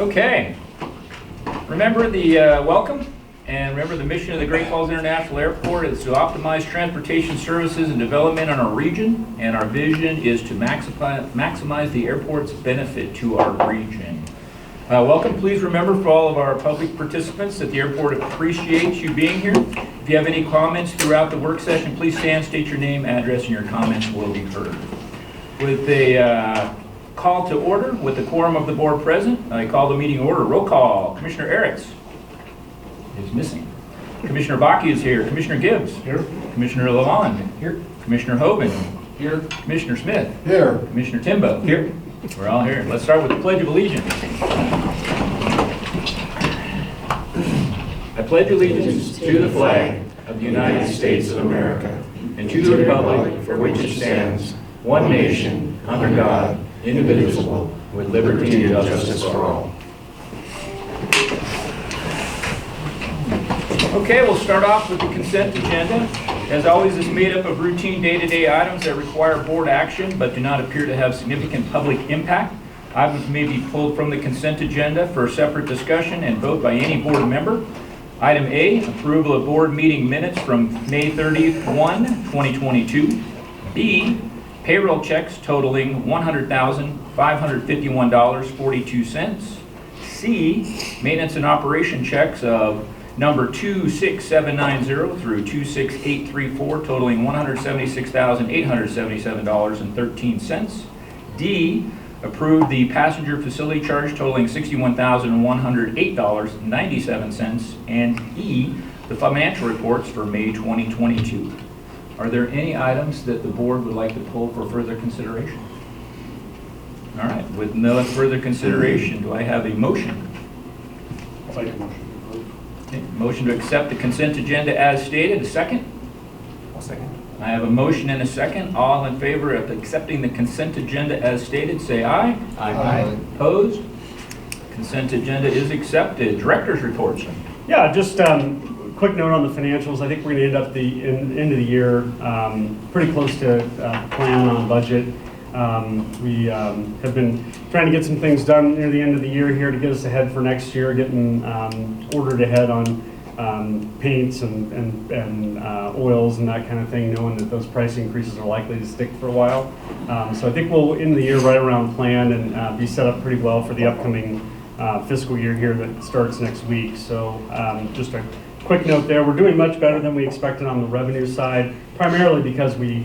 Okay. Remember the welcome, and remember the mission of the Great Falls International Airport is to optimize transportation services and development in our region, and our vision is to maximize the airport's benefit to our region. Welcome. Please remember for all of our public participants that the airport appreciates you being here. If you have any comments throughout the work session, please stand, state your name, address, and your comments will be heard. With a call to order, with the quorum of the board present, I call the meeting order. Roll call. Commissioner Eritz is missing. Commissioner Bakke is here. Commissioner Gibbs. Here. Commissioner Lalonde. Here. Commissioner Hoban. Here. Commissioner Smith. Here. Commissioner Timbo. Here. We're all here. Let's start with the Pledge of Allegiance. I pledge allegiance to the flag of the United States of America and to the republic for which it stands, one nation, under God, indivisible, with liberty and justice for all. Okay, we'll start off with the consent agenda. As always, it's made up of routine day-to-day items that require board action but do not appear to have significant public impact. Items may be pulled from the consent agenda for separate discussion and vote by any board member. Item A, approval of board meeting minutes from May 31, 2022. B, payroll checks totaling $100,551.42. C, maintenance and operation checks of number 26790 through 26834 totaling $176,877.13. D, approve the passenger facility charge totaling $61,108.97. And E, the financial reports for May 2022. Are there any items that the board would like to pull for further consideration? All right, with no further consideration, do I have a motion? I'll make a motion. Okay, motion to accept the consent agenda as stated. A second? I'll second. I have a motion and a second. All in favor of accepting the consent agenda as stated, say aye. Aye. Opposed? Consent agenda is accepted. Director's reports. Yeah, just quick note on the financials. I think we're going to end up the end of the year pretty close to plan on budget. We have been trying to get some things done near the end of the year here to get us ahead for next year, getting ordered ahead on paints and oils and that kind of thing, knowing that those price increases are likely to stick for a while. So I think we'll end the year right around plan and be set up pretty well for the upcoming fiscal year here that starts next week. So just a quick note there, we're doing much better than we expected on the revenue side, primarily because we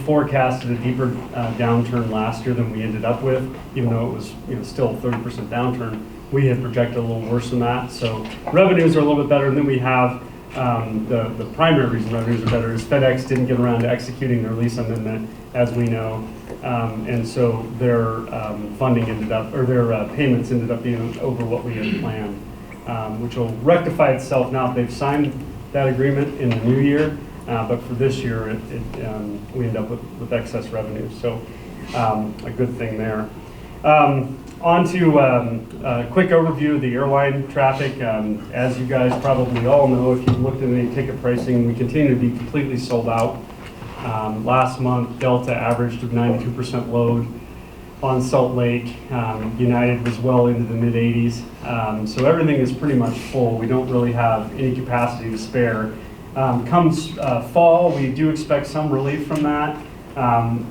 forecasted a deeper downturn last year than we ended up with, even though it was still a 30% downturn. We had projected a little worse than that. So revenues are a little bit better, and then we have the primary reason revenues are better is FedEx didn't get around to executing their lease amendment, as we know, and so their funding ended up, or their payments ended up being over what we had planned, which will rectify itself now if they've signed that agreement in the new year. But for this year, we end up with excess revenue, so a good thing there. On to a quick overview of the airline traffic. As you guys probably all know, if you've looked at any ticket pricing, we continue to be completely sold out. Last month, Delta averaged 92% load on Salt Lake. United was well into the mid-80s. So everything is pretty much full. We don't really have any capacity to spare. Comes fall, we do expect some relief from that.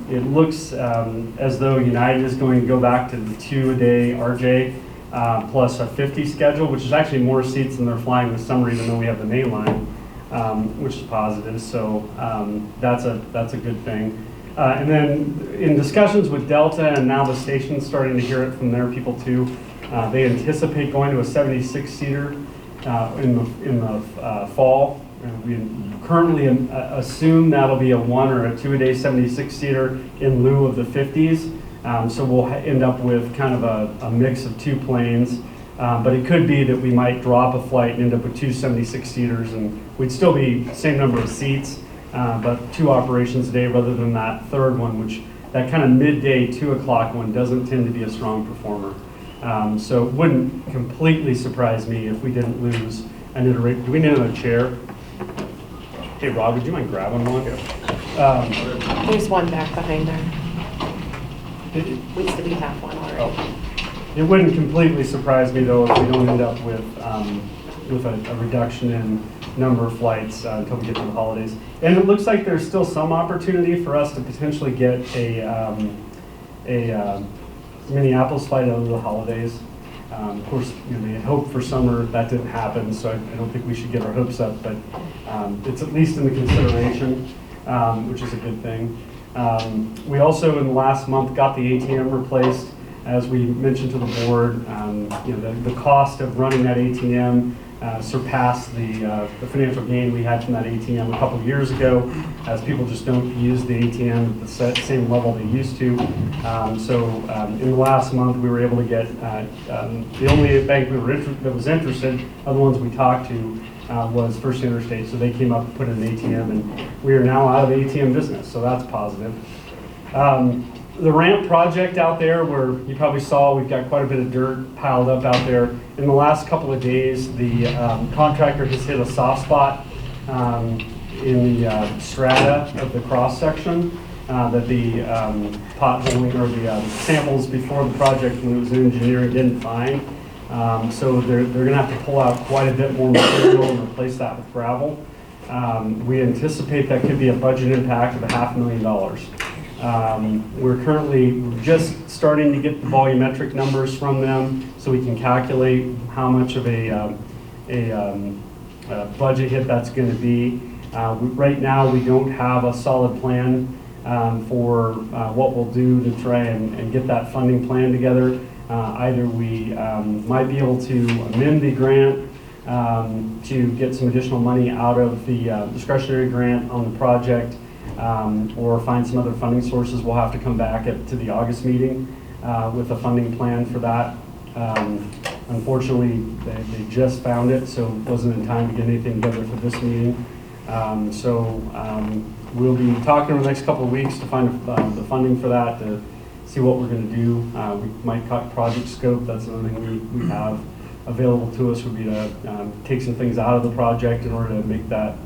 It looks as though United is going to go back to the 2-a-day RJ plus a 50 schedule, which is actually more seats than they're flying this summer, even though we have the main line, which is positive. So that's a good thing. And then in discussions with Delta, and now the station's starting to hear it from their people too, they anticipate going to a 76-seater in the fall. We currently assume that'll be a 1 or a 2-a-day 76-seater in lieu of the 50s. So we'll end up with kind of a mix of two planes. But it could be that we might drop a flight and end up with two 76-seaters, and we'd still be same number of seats, but 2 operations a day rather than that third one, which that kind of midday 2 o'clock one doesn't tend to be a strong performer. So it wouldn't completely surprise me if we didn't lose an iteration. Do we need another chair? Hey, Rob, would you mind grabbing one? There's one back behind there. We have one already. It wouldn't completely surprise me though if we don't end up with a reduction in number of flights until we get to the holidays. And it looks like there's still some opportunity for us to potentially get a Minneapolis flight over the holidays. Of course, they had hoped for summer. That didn't happen, so I don't think we should get our hopes up, but it's at least in the consideration, which is a good thing. We also, in the last month, got the ATM replaced. As we mentioned to the board, the cost of running that ATM surpassed the financial gain we had from that ATM a couple of years ago, as people just don't use the ATM at the same level they used to. In the last month, we were able to get the only bank that was interested, of the ones we talked to, was First Interstate. So they came up and put in an ATM, and we are now out of the ATM business. So that's positive. The ramp project out there, where you probably saw we've got quite a bit of dirt piled up out there. In the last couple of days, the contractor has hit a soft spot in the strata of the cross section that the potholing or the samples before the project when it was in engineering didn't find. So they're going to have to pull out quite a bit more material and replace that with gravel. We anticipate that could be a budget impact of $500,000. We're currently just starting to get the volumetric numbers from them so we can calculate how much of a budget hit that's going to be. Right now, we don't have a solid plan for what we'll do to try and get that funding plan together. Either we might be able to amend the grant to get some additional money out of the discretionary grant on the project, or find some other funding sources. We'll have to come back to the August meeting with a funding plan for that. Unfortunately, they just found it, so it wasn't in time to get anything together for this meeting. We'll be talking over the next couple of weeks to find the funding for that, to see what we're going to do. We might cut project scope. That's another thing we have available to us, would be to take some things out of the project in order to make that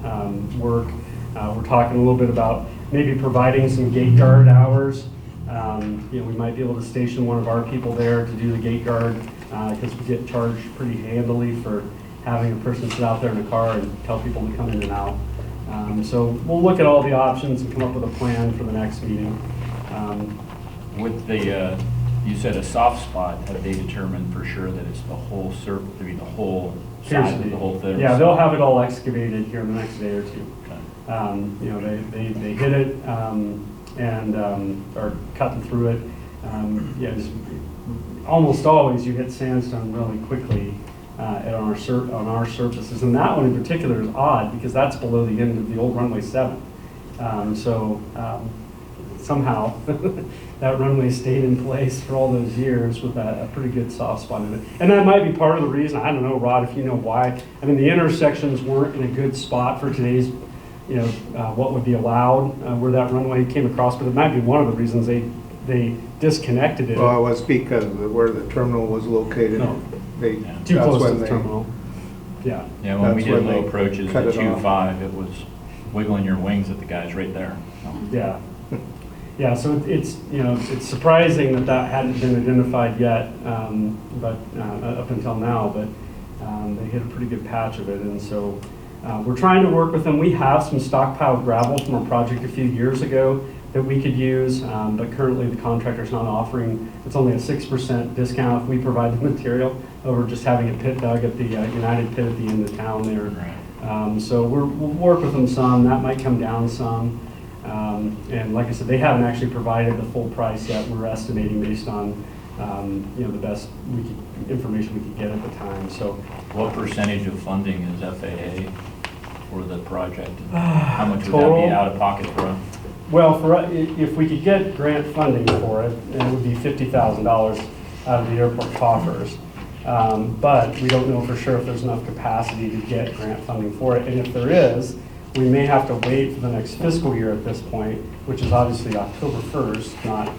work. We're talking a little bit about maybe providing some gate guard hours. We might be able to station one of our people there to do the gate guard, because we get charged pretty handily for having a person sit out there in a car and tell people to come in and out. So we'll look at all the options and come up with a plan for the next meeting. With the, you said a soft spot, have they determined for sure that it's the whole the whole size of the whole thing? Yeah, they'll have it all excavated here in the next day or two. They hit it and are cutting through it. Just almost always you hit sandstone really quickly on our surfaces, and that one in particular is odd because that's below the end of the old runway 7. Somehow that runway stayed in place for all those years with a pretty good soft spot in it. And that might be part of the reason. I don't know, Rod, if you know why. I mean, the intersections weren't in a good spot for today's, what would be allowed where that runway came across, but it might be one of the reasons they disconnected it. Well, it was because of where the terminal was located. No. Too that's close to when the terminal. Yeah. Yeah, when we That's did when low they approaches cut at it off. 2.5, it was wiggling your wings at the guys right there. Yeah. Yeah, so it's surprising that hadn't been identified yet, but up until now, but they hit a pretty good patch of it, and so we're trying to work with them. We have some stockpiled gravel from a project a few years ago that we could use, but currently the contractor's not offering. It's only a 6% discount if we provide the material over just having a pit dug at the United Pit at the end of town there. Right. So we'll work with them some. That might come down some. And like I said, they haven't actually provided the full price yet. We're estimating based on the best information we could get at the time. So, What percentage of funding is FAA for the project? How much would that total? be out of pocket for us? well, if we could get grant funding for it, it would be $50,000 out of the airport coffers. But we don't know for sure if there's enough capacity to get grant funding for it. And if there is, we may have to wait for the next fiscal year at this point, which is obviously October 1st, not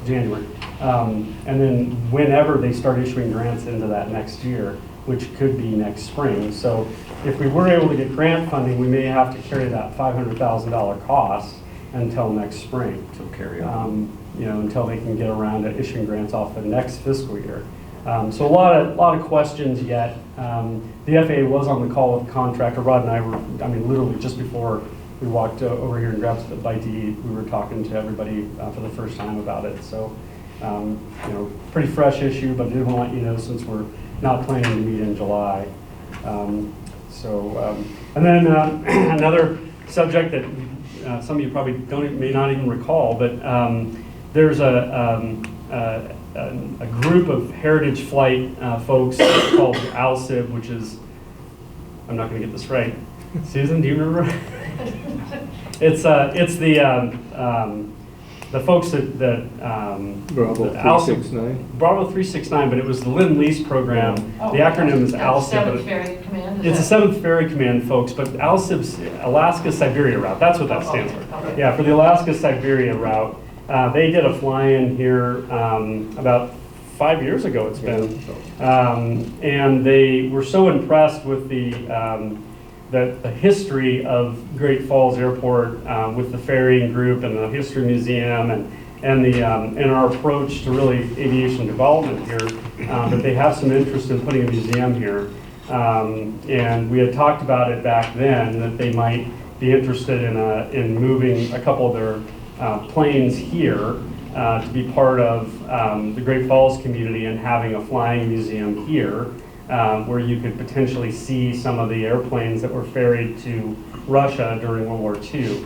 January. And then whenever they start issuing grants into that next year, which could be next spring. So if we were able to get grant funding, we may have to carry that $500,000 cost until next spring. So carry on. until they can get around to issuing grants off the next fiscal year. So a lot of questions yet. The FAA was on the call with the contractor. Rod and I were, literally just before we walked over here and grabbed a bite to eat, we were talking to everybody for the first time about it. So, pretty fresh issue, but I did want to let you know since we're not planning to meet in July. And then another subject that some of you probably may not even recall, but there's a group of Heritage Flight folks called ALSIB, which is, I'm not going to get this right. Susan, do you remember? It's the folks that Bravo 369. Bravo 369, but it was the Lend-Lease program. The acronym is ALSIB. Seventh Ferry Command. It's a 7th Ferry Command, folks, but ALSIB's Alaska-Siberia route. That's what that stands for. Okay. Yeah, for the Alaska-Siberia route. They did a fly-in here about 5 years ago it's been. And they were so impressed with the history of Great Falls Airport with the ferrying group and the History Museum and our approach to really aviation development here, that they have some interest in putting a museum here. And we had talked about it back then, that they might be interested in moving a couple of their planes here to be part of the Great Falls community and having a flying museum here, where you could potentially see some of the airplanes that were ferried to Russia during World War II.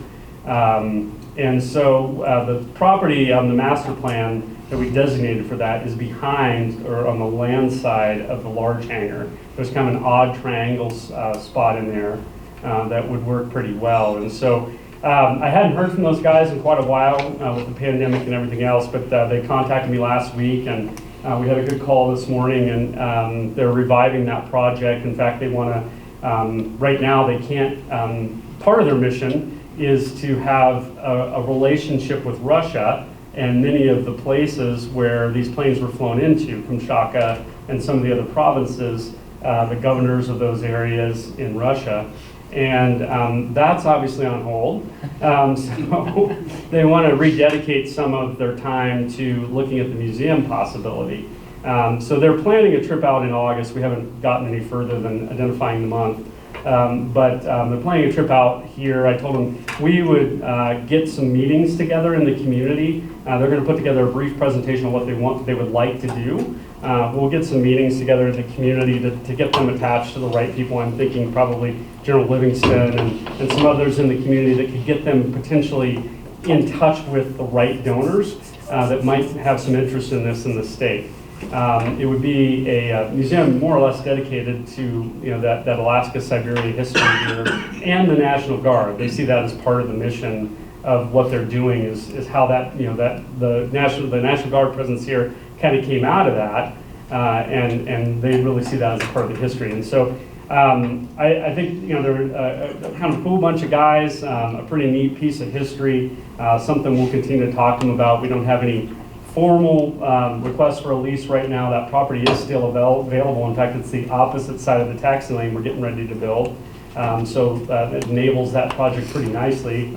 And so the property on the master plan that we designated for that is behind or on the land side of the large hangar. There's kind of an odd triangle spot in there that would work pretty well. And so I hadn't heard from those guys in quite a while with the pandemic and everything else, but they contacted me last week, and we had a good call this morning, and they're reviving that project. In fact, they want to, right now they can't, part of their mission is to have a relationship with Russia and many of the places where these planes were flown into, Kamchatka and some of the other provinces, the governors of those areas in Russia. And that's obviously on hold. So they want to rededicate some of their time to looking at the museum possibility. So they're planning a trip out in August. We haven't gotten any further than identifying the month. But they're planning a trip out here. I told them we would get some meetings together in the community. They're going to put together a brief presentation of what they would like to do. We'll get some meetings together in the community to get them attached to the right people. I'm thinking probably General Livingston and some others in the community that could get them potentially in touch with the right donors that might have some interest in this in the state. It would be a museum more or less dedicated to that Alaska-Siberia history here and the National Guard. They see that as part of the mission of what they're doing is how that that the National Guard presence here kind of came out of that, and they really see that as a part of the history. And so I think they're a kind of cool bunch of guys, a pretty neat piece of history, something we'll continue to talk to them about. We don't have any formal request for a lease right now. That property is still available. In fact, it's the opposite side of the taxi lane we're getting ready to build. So it enables that project pretty nicely.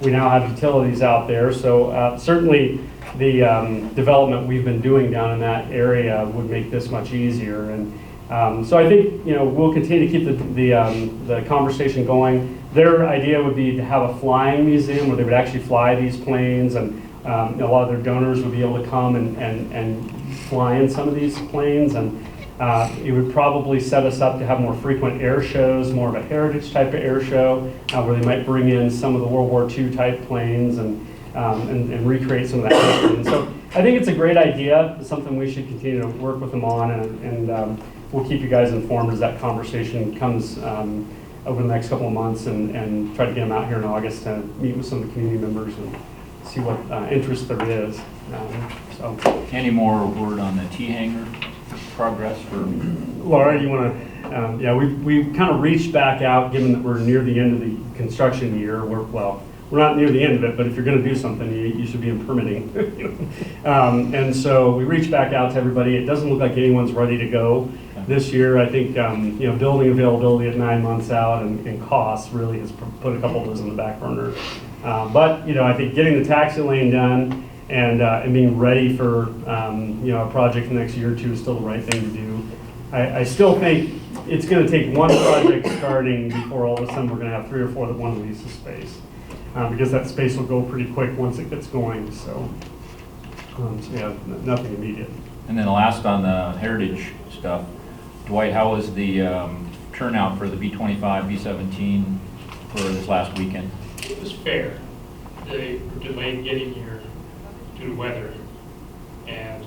We now have utilities out there, so certainly the development we've been doing down in that area would make this much easier. And so I think we'll continue to keep the conversation going. Their idea would be to have a flying museum where they would actually fly these planes, and a lot of their donors would be able to come and fly in some of these planes, and it would probably set us up to have more frequent air shows, more of a heritage type of air show, where they might bring in some of the World War II type planes and recreate some of that history. And so I think it's a great idea. It's something we should continue to work with them on, and we'll keep you guys informed as that conversation comes over the next couple of months, and try to get them out here in August to meet with some of the community members and see what interest there is. Any more word on the T-hanger progress for? Laura, you want to? Yeah, we kind of reached back out, given that we're near the end of the construction year. We're not near the end of it, but if you're going to do something, you should be in permitting. And so we reached back out to everybody. It doesn't look like anyone's ready to go this year. I think building availability at 9 months out and costs really has put a couple of those on the back burner. But I think getting the taxi lane done and being ready for a project in the next year or two is still the right thing to do. I still think it's going to take one project starting before all of a sudden we're going to have 3 or 4 that want to lease the space, because that space will go pretty quick once it gets going. So yeah, nothing immediate. And then last on the heritage stuff, Dwight, how was the turnout for the B-25, B-17 for this last weekend? It was fair. They were delayed getting here due to weather. And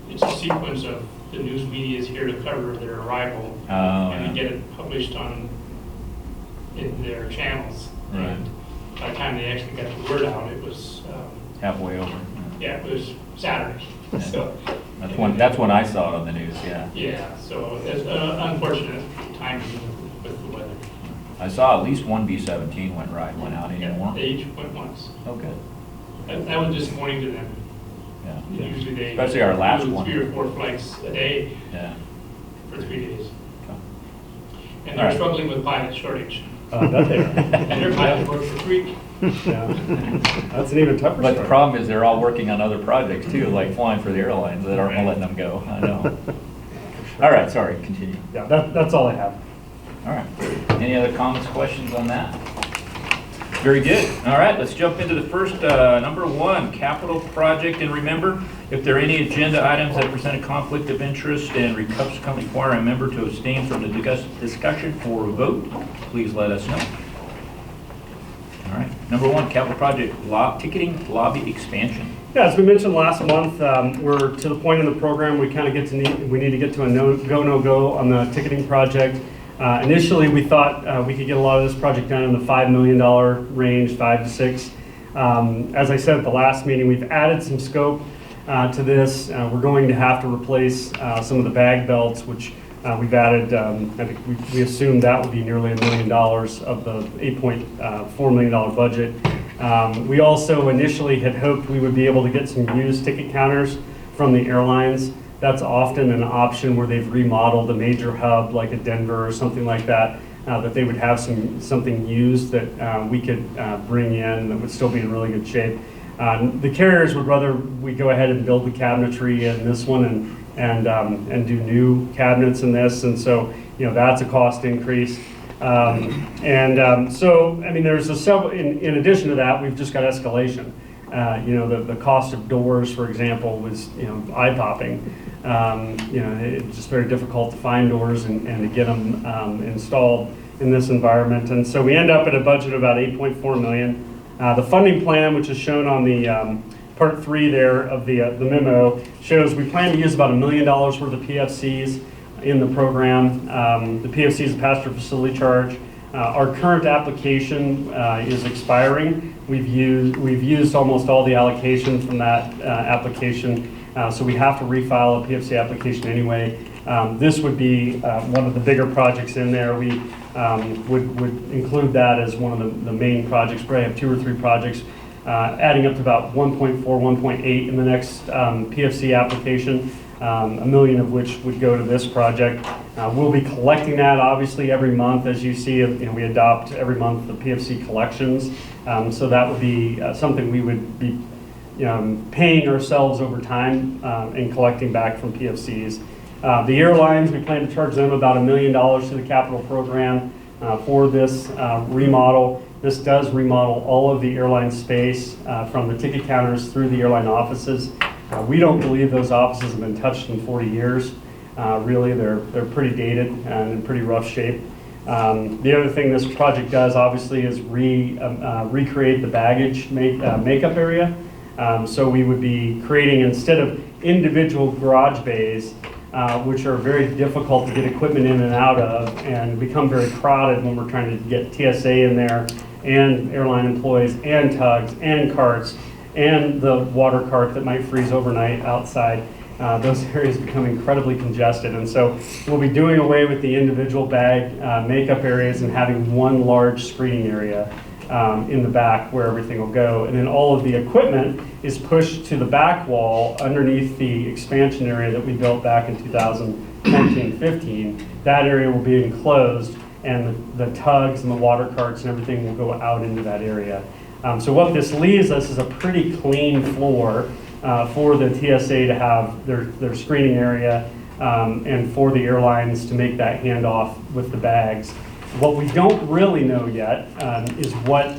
it's a sequence of the news media is here to cover their arrival and to get it published in their channels. Right. And by the time they actually got the word out, it was Halfway over. yeah, it was Saturday. Yeah. So That's when I saw it on the news, yeah. yeah, so it's unfortunate timing with the weather. I saw at least one B-17 went out Yeah, anymore. they each went once. Okay. That was disappointing to them. Yeah. Usually they Especially our last do one. 3 or 4 flights a day Yeah. for 3 days. Okay. And All they're right. struggling with pilot shortage. I bet they are. And their pilots work for free. Yeah. That's an even tougher But the story. problem is they're all working on other projects too, like flying for the airlines that aren't letting them go. I know. All right, sorry, continue. Yeah, that's all I have. All right. Any other comments, questions on that? Very good. All right, let's jump into the first, number 1, capital project. And remember, if there are any agenda items that present a conflict of interest and require a member to abstain from the discussion or vote, please let us know. All right, number 1, capital project, ticketing lobby expansion. Yeah, as we mentioned last month, we're to the point in the program we kind of we need to get to a no-go on the ticketing project. Initially, we thought we could get a lot of this project done in the $5 million range, 5 to 6. As I said at the last meeting, we've added some scope to this. We're going to have to replace some of the bag belts, which we've added. I think we assumed that would be nearly $1 million of the $8.4 million budget. We also initially had hoped we would be able to get some used ticket counters from the airlines. That's often an option where they've remodeled a major hub like a Denver or something like that, that they would have something used that we could bring in that would still be in really good shape. The carriers would rather we go ahead and build the cabinetry in this one and do new cabinets in this, and so that's a cost increase. So I mean, there's in addition to that, we've just got escalation. The cost of doors, for example, was eye-popping. It's just very difficult to find doors and to get them installed in this environment. And so we end up at a budget of about $8.4 million. The funding plan, which is shown on the part 3 there of the memo, shows we plan to use about $1 million worth of PFCs in the program. The PFC is a passenger facility charge. Our current application is expiring. We've used almost all the allocation from that application, so we have to refile a PFC application anyway. This would be one of the bigger projects in there. We would include that as one of the main projects. Probably have 2 or 3 projects, adding up to about 1.4, 1.8 in the next PFC application. $1 million of which would go to this project. We'll be collecting that obviously every month. As you see, we adopt every month the PFC collections. So that would be something we would be paying ourselves over time and collecting back from PFCs. The airlines, we plan to charge them about $1 million to the capital program for this remodel. This does remodel all of the airline space from the ticket counters through the airline offices. We don't believe those offices have been touched in 40 years. Really, they're pretty dated and in pretty rough shape. The other thing this project does, obviously, is recreate the baggage makeup area. So we would be creating, instead of individual garage bays, which are very difficult to get equipment in and out of and become very crowded when we're trying to get TSA in there and airline employees and tugs and carts and the water cart that might freeze overnight outside. Those areas become incredibly congested, and so we'll be doing away with the individual bag makeup areas and having one large screening area in the back where everything will go. And then all of the equipment is pushed to the back wall underneath the expansion area that we built back in 2014-15. That area will be enclosed, and the tugs and the water carts and everything will go out into that area. So what this leaves us is a pretty clean floor for the TSA to have their screening area and for the airlines to make that handoff with the bags. What we don't really know yet is what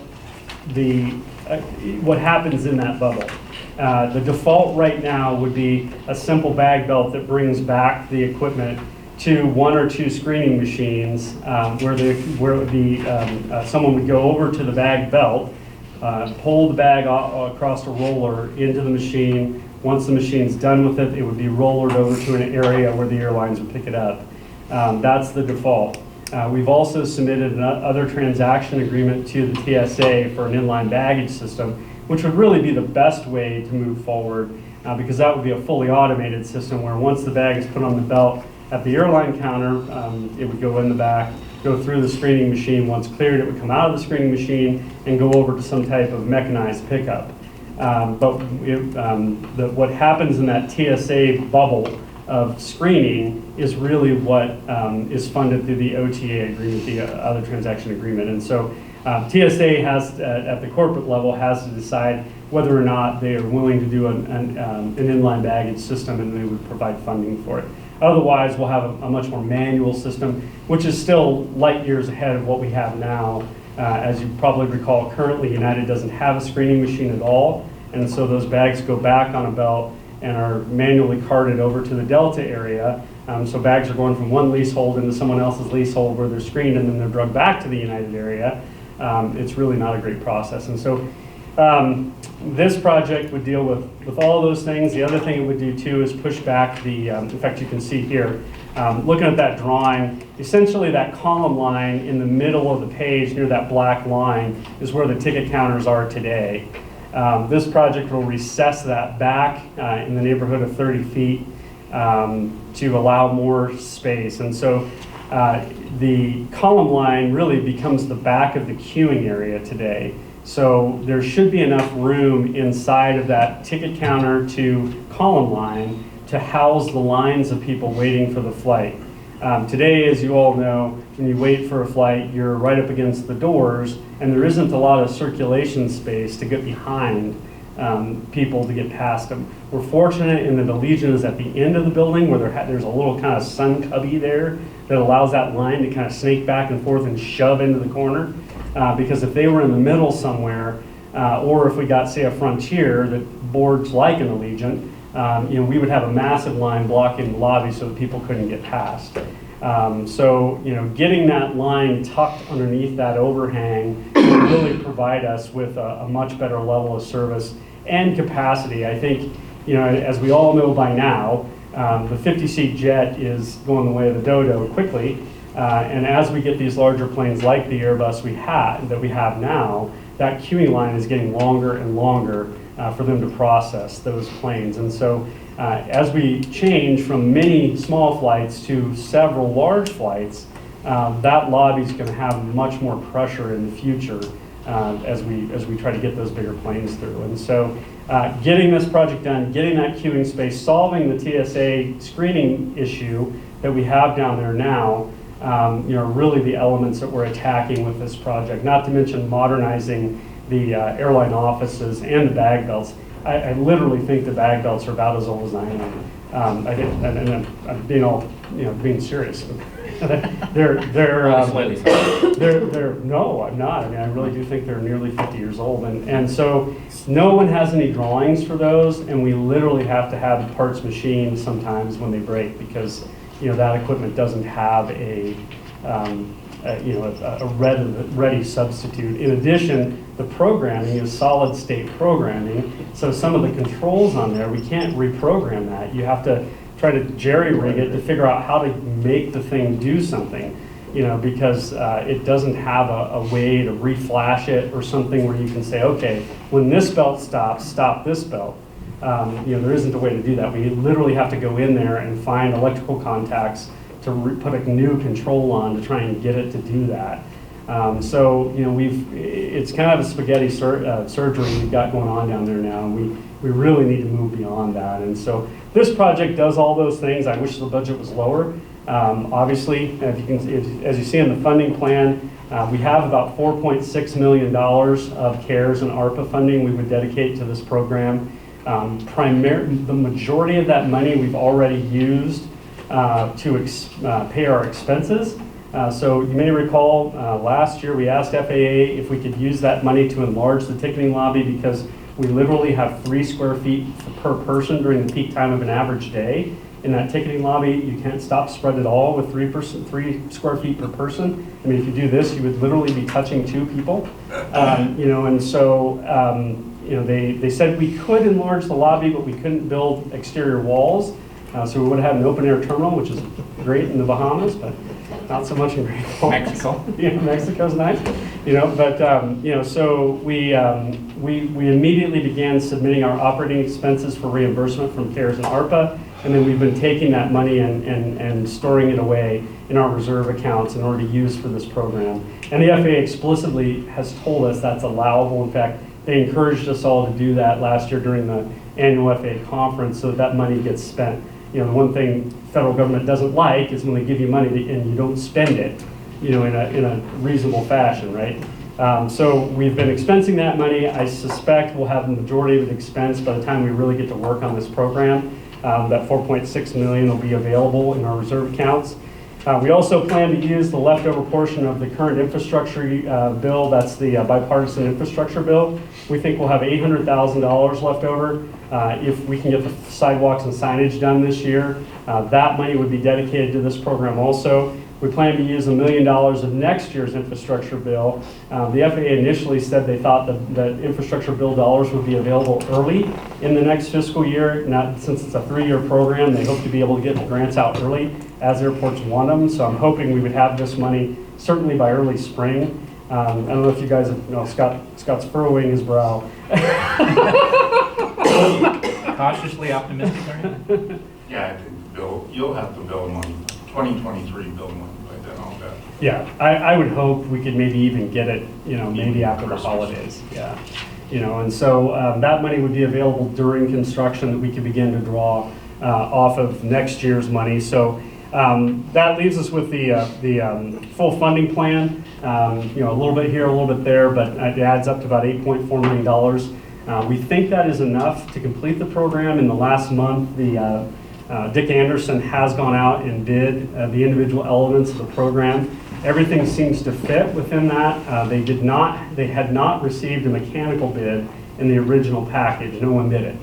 happens in that bubble. The default right now would be a simple bag belt that brings back the equipment to 1 or 2 screening machines where it would be someone would go over to the bag belt, pull the bag across a roller into the machine. Once the machine's done with it, it would be rollered over to an area where the airlines would pick it up. That's the default. We've also submitted another transaction agreement to the TSA for an inline baggage system, which would really be the best way to move forward because that would be a fully automated system where once the bag is put on the belt at the airline counter, it would go in the back, go through the screening machine. Once cleared, it would come out of the screening machine and go over to some type of mechanized pickup. What happens in that TSA bubble of screening is really what is funded through the OTA agreement, the other transaction agreement. And so TSA has, at the corporate level, has to decide whether or not they are willing to do an inline baggage system, and they would provide funding for it. Otherwise, we'll have a much more manual system, which is still light years ahead of what we have now. As you probably recall, currently United doesn't have a screening machine at all, and so those bags go back on a belt and are manually carted over to the Delta area. So bags are going from one leasehold into someone else's leasehold where they're screened and then they're drugged back to the United area. It's really not a great process. And so this project would deal with all those things. The other thing it would do too is push back the, in fact you can see here, looking at that drawing, essentially that column line in the middle of the page near that black line is where the ticket counters are today. This project will recess that back in the neighborhood of 30 feet to allow more space. And so the column line really becomes the back of the queuing area today. So there should be enough room inside of that ticket counter to column line to house the lines of people waiting for the flight. Today, as you all know, when you wait for a flight, you're right up against the doors, and there isn't a lot of circulation space to get behind people to get past them. We're fortunate in that the Legion is at the end of the building where there's a little kind of sun cubby there that allows that line to kind of snake back and forth and shove into the corner. Because if they were in the middle somewhere, or if we got, say, a Frontier that boards like in the Legion, we would have a massive line blocking the lobby so that people couldn't get past. So, getting that line tucked underneath that overhang will really provide us with a much better level of service and capacity. I think, as we all know by now, the 50-seat jet is going the way of the dodo quickly. And as we get these larger planes like the Airbus that we have now, that queuing line is getting longer and longer for them to process those planes. And so as we change from many small flights to several large flights, that lobby is going to have much more pressure in the future as we try to get those bigger planes through. And so getting this project done, getting that queuing space, solving the TSA screening issue that we have down there now, really the elements that we're attacking with this project, not to mention modernizing the airline offices and the bag belts. I literally think the bag belts are about as old as I am. I'm being serious. they're no, I'm not. I mean, I really do think they're nearly 50 years old. And so no one has any drawings for those, and we literally have to have parts machined sometimes when they break because that equipment doesn't have a ready substitute. In addition, the programming is solid state programming, so some of the controls on there, we can't reprogram that. You have to try to jerry-rig it to figure out how to make the thing do something, because it doesn't have a way to reflash it or something where you can say, okay, when this belt stops, stop this belt. There isn't a way to do that. We literally have to go in there and find electrical contacts to put a new control on to try and get it to do that. It's kind of a spaghetti surgery we've got going on down there now. We really need to move beyond that. And so this project does all those things. I wish the budget was lower, Obviously, as you see in the funding plan, we have about $4.6 million of CARES and ARPA funding we would dedicate to this program. The majority of that money we've already used to pay our expenses. So you may recall last year we asked FAA if we could use that money to enlarge the ticketing lobby because we literally have 3 square feet per person during the peak time of an average day. In that ticketing lobby, you can't stop spread at all with 3 square feet per person. I mean, if you do this, you would literally be touching 2 people. And so, they said we could enlarge the lobby, but we couldn't build exterior walls. So we would have had an open air terminal, which is great in the Bahamas, but not so much in Great Falls. Mexico. Yeah, Mexico's nice. So we immediately began submitting our operating expenses for reimbursement from CARES and ARPA. And then we've been taking that money and storing it away in our reserve accounts in order to use for this program. And the FAA explicitly has told us that's allowable. In fact, they encouraged us all to do that last year during the annual FAA conference so that money gets spent. The one thing federal government doesn't like is when they give you money and you don't spend it, in a reasonable fashion, right? So we've been expensing that money. I suspect we'll have the majority of it expensed by the time we really get to work on this program. That $4.6 million will be available in our reserve accounts. We also plan to use the leftover portion of the current infrastructure bill. That's the bipartisan infrastructure bill. We think we'll have $800,000 left over if we can get the sidewalks and signage done this year. That money would be dedicated to this program also. We plan to use $1 million of next year's infrastructure bill. The FAA initially said they thought that infrastructure bill dollars would be available early in the next fiscal year. Since it's a 3-year program, they hope to be able to get the grants out early as airports want them. So I'm hoping we would have this money certainly by early spring. I don't know if you guys have, Scott's furrowing his brow. Cautiously optimistic, are you? Yeah, I think you'll have to bill them on 2023 bill money by then, I'll bet. Yeah, I would hope we could maybe even get it, maybe after the holidays. Yeah. And so that money would be available during construction that we could begin to draw off of next year's money. So that leaves us with the full funding plan. A little bit here, a little bit there, but it adds up to about $8.4 million. We think that is enough to complete the program. In the last month, Dick Anderson has gone out and bid the individual elements of the program. Everything seems to fit within that. They had not received a mechanical bid in the original package. No one did it,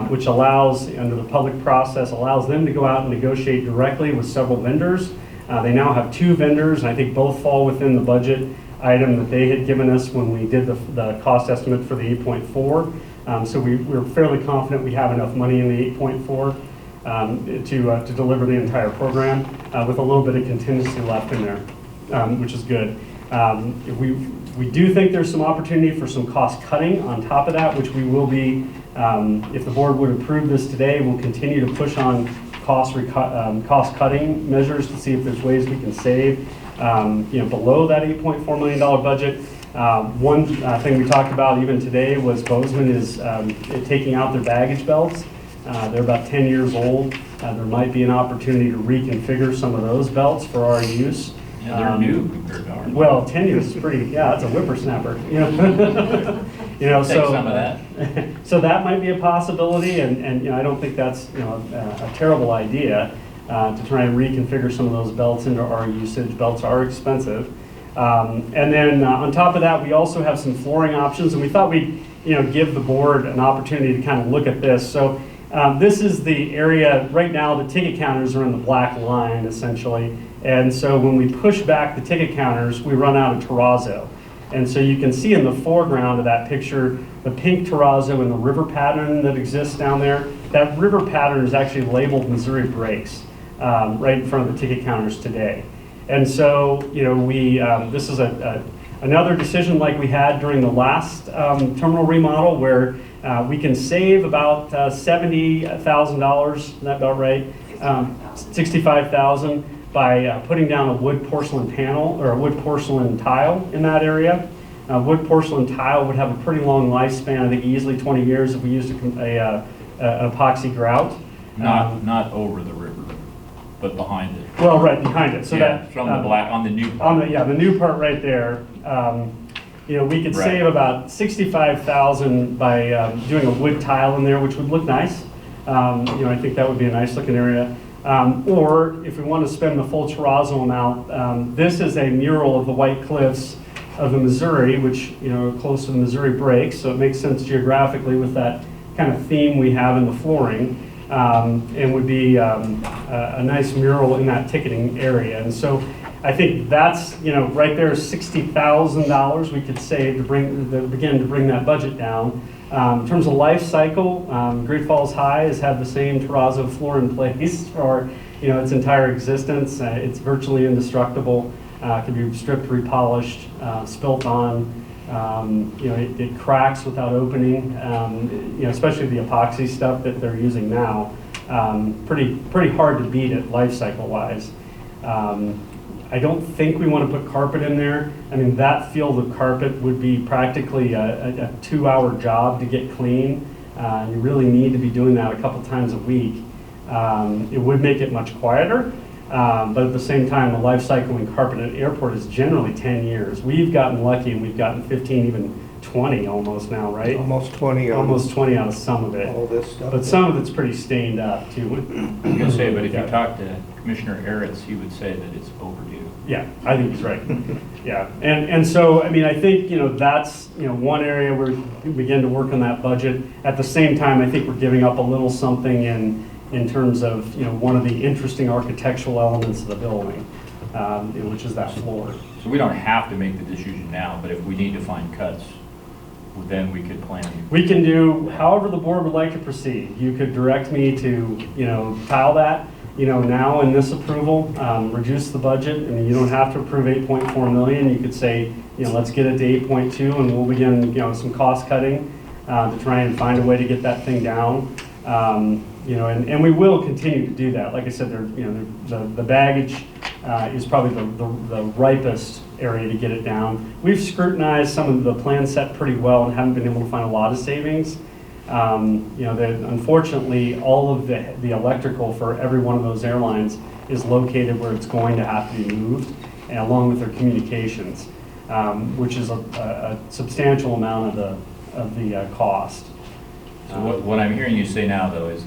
which allows, under the public process, allows them to go out and negotiate directly with several vendors. They now have 2 vendors, and I think both fall within the budget item that they had given us when we did the cost estimate for the 8.4. So we're fairly confident we have enough money in the 8.4 to deliver the entire program with a little bit of contingency left in there, which is good. We do think there's some opportunity for some cost cutting on top of that, which we will be, if the board would approve this today, we'll continue to push on cost cutting measures to see if there's ways we can save below that $8.4 million budget. One thing we talked about even today was Bozeman is taking out their baggage belts. They're about 10 years old. There might be an opportunity to reconfigure some of those belts for our use. Yeah, they're new compared to ours. Well, 10 years is pretty, it's a whippersnapper. Take some of that. So that might be a possibility, and I don't think that's a terrible idea to try and reconfigure some of those belts into our usage. Belts are expensive. And then on top of that, we also have some flooring options, and we thought we'd give the board an opportunity to kind of look at this. So this is the area, right now the ticket counters are in the black line essentially. And so when we push back the ticket counters, we run out of terrazzo. And so you can see in the foreground of that picture, the pink terrazzo and the river pattern that exists down there. That river pattern is actually labeled Missouri Brakes right in front of the ticket counters today. And so, this is another decision like we had during the last terminal remodel where we can save about $70,000, is that about right? $65,000 by putting down a wood porcelain panel or a wood porcelain tile in that area. Wood porcelain tile would have a pretty long lifespan, I think easily 20 years if we used an epoxy grout. Not over the river. but behind it. Well, right behind it, so Yeah, that. from the black, on the new On part. the, yeah, the new part right there, we could Right. save about 65,000 by doing a wood tile in there, which would look nice. I think that would be a nice looking area. Or if we want to spend the full terrazzo amount, this is a mural of the White Cliffs of the Missouri, which, close to the Missouri breaks, so it makes sense geographically with that kind of theme we have in the flooring, and would be a nice mural in that ticketing area. And so I think that's, right there, $60,000 we could save to begin to bring that budget down. In terms of life cycle, Great Falls High has had the same terrazzo floor in place for, its entire existence. It's virtually indestructible. Can be stripped, repolished, spilt on. It cracks without opening. Especially the epoxy stuff that they're using now. Pretty hard to beat it life cycle wise. I don't think we want to put carpet in there. I mean, that field of carpet would be practically a 2-hour job to get clean. You really need to be doing that a couple times a week. It would make it much quieter, but at the same time, the life cycle in carpet at an airport is generally 10 years. We've gotten lucky and we've gotten 15, even 20 almost now, right? Almost 20 on Almost 20 out of some of it. all this stuff. But some of it's pretty stained up too. I was gonna say, but if you talk to Commissioner Aritz, he would say that it's overdue. Yeah, I think he's right. Yeah, and so, I mean, I think, that's, one area where we begin to work on that budget. At the same time, I think we're giving up a little something in terms of, one of the interesting architectural elements of the building, which is that floor. So we don't have to make the decision now, but if we need to find cuts, then we could plan. We can do however the board would like to proceed. You could direct me to, tile that, now in this approval, reduce the budget. I mean, you don't have to approve 8.4 million. You could say, let's get it to 8.2 and we'll begin, some cost cutting to try and find a way to get that thing down. And we will continue to do that. Like I said, the baggage is probably the ripest area to get it down. We've scrutinized some of the plan set pretty well and haven't been able to find a lot of savings. Unfortunately, all of the electrical for every one of those airlines is located where it's going to have to be moved, and along with their communications, which is a substantial amount of the cost. So what I'm hearing you say now, though, is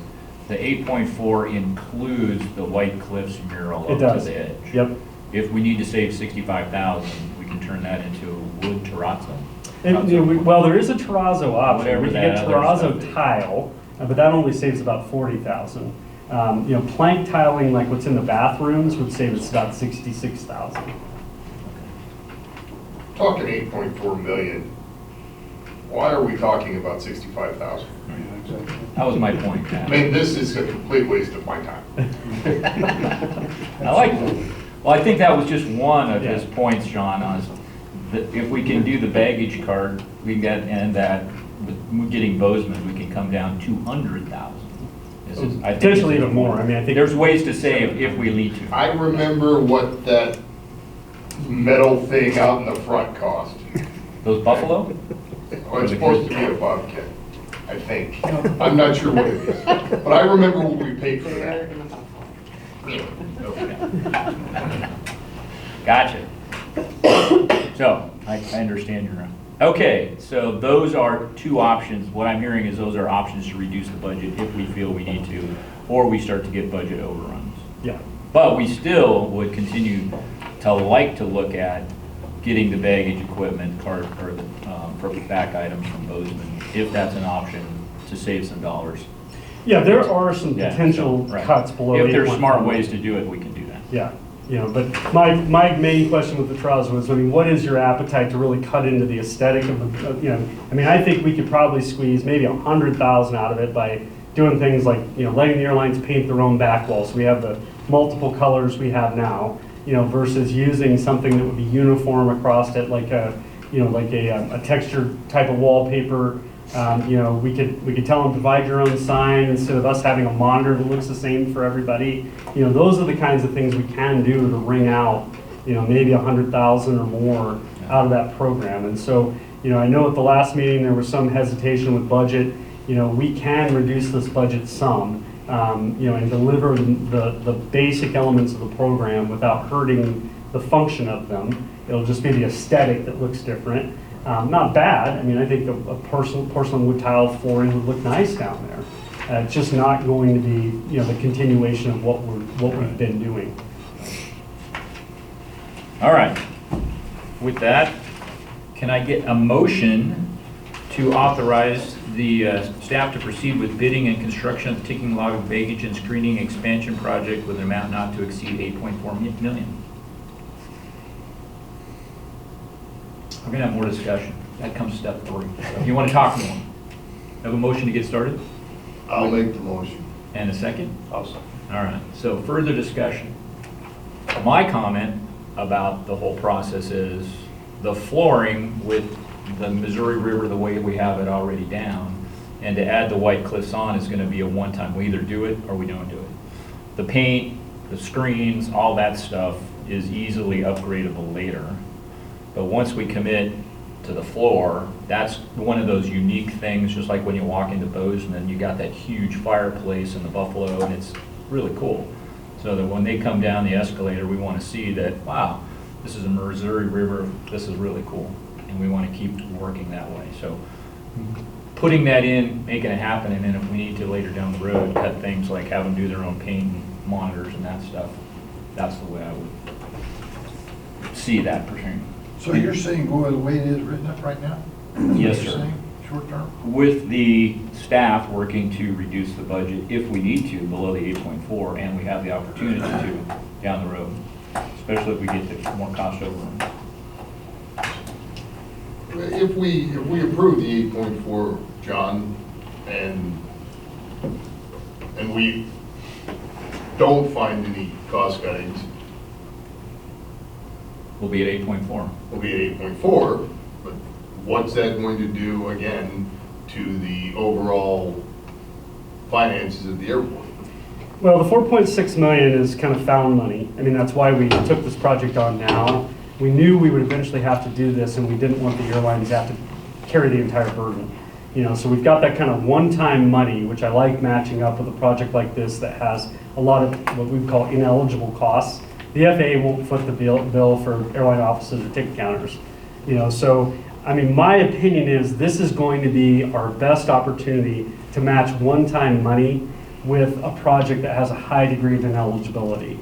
the 8.4 includes the White Cliffs mural It up to does. the edge. Yep. If we need to save 65,000, we can turn that into wood terrazzo. Well, there is a terrazzo option. Whatever We can that get other terrazzo stuff is. tile, but that only saves about 40,000. Plank tiling, like what's in the bathrooms, would save us about 66,000. Talking 8.4 million, why are we talking about 65,000? That was my point, I Pat. mean, this is a complete waste of my time. Well, I think that was just one of his Yeah. points, John, on that if we can do the baggage card, and that with getting Bozeman, we can come down 200,000. Potentially even more. I mean, I think There's ways to save if we need to. I remember what that metal thing out in the front cost. Those buffalo? Oh, it's supposed to be a bobcat, I think. I'm not sure what it is, but I remember what we paid for that. Gotcha. So, I understand your, okay, so those are two options. What I'm hearing is those are options to reduce the budget if we feel we need to, or we start to get budget overruns. yeah. But we still would continue to like to look at getting the baggage equipment cart, or the back items from Bozeman, if that's an option to save some dollars. Yeah, there are some Yeah, potential so, right. cuts below. If there's 8.4. smart ways to do it, we can do that. Yeah, but my main question with the trials was, what is your appetite to really cut into the aesthetic of the, I think we could probably squeeze maybe 100,000 out of it by doing things like, letting the airlines paint their own back walls. So we have the multiple colors we have now, versus using something that would be uniform across it, like a textured type of wallpaper. We could tell them provide your own sign instead of us having a monitor that looks the same for everybody. Those are the kinds of things we can do to wring out, maybe 100,000 or more out of that program. And so, I know at the last meeting there was some hesitation with budget. We can reduce this budget some. and deliver the basic elements of the program without hurting the function of them. It'll just be the aesthetic that looks different. Not bad. I mean, I think a porcelain wood tile flooring would look nice down there. It's just not going to be, the continuation of what we've been doing. All right. With that, can I get a motion to authorize the staff to proceed with bidding and construction of the ticking log baggage and screening expansion project with an amount not to exceed $8.4 million? We're gonna have more discussion. That comes step 3. If you want to talk more, have a motion to get started I'll make the motion. and a second? Also. All right, so further discussion. My comment about the whole process is the flooring with the Missouri River the way we have it already down, and to add the white cliffs on is gonna be a one-time. We either do it or we don't do it. The paint, the screens, all that stuff is easily upgradable later. But once we commit to the floor, that's one of those unique things, just like when you walk into Bozeman, you got that huge fireplace in the Buffalo, and it's really cool. So that when they come down the escalator, we want to see that, wow, this is a Missouri River, this is really cool. And we want to keep working that way. So putting that in, making it happen, and then if we need to later down the road, cut things like have them do their own paint and monitors and that stuff, that's the way I would see that pertaining. So you're saying go the way it is written up right now? Yes, You're sir. saying, short term? With the staff working to reduce the budget, if we need to, below the 8.4, and we have the opportunity to down the road, especially if we get to more cost overrun. If we approve the 8.4, John, and we don't find any cost cuttings, We'll be at 8.4. we'll be at 8.4, but what's that going to do again to the overall finances of the airport? Well, the 4.6 million is kind of found money. I mean, that's why we took this project on now. We knew we would eventually have to do this, and we didn't want the airlines to have to carry the entire burden. So we've got that kind of one-time money, which I like matching up with a project like this that has a lot of what we call ineligible costs. The FAA won't foot the bill for airline offices or ticket counters. So, I mean, my opinion is this is going to be our best opportunity to match one-time money with a project that has a high degree of ineligibility.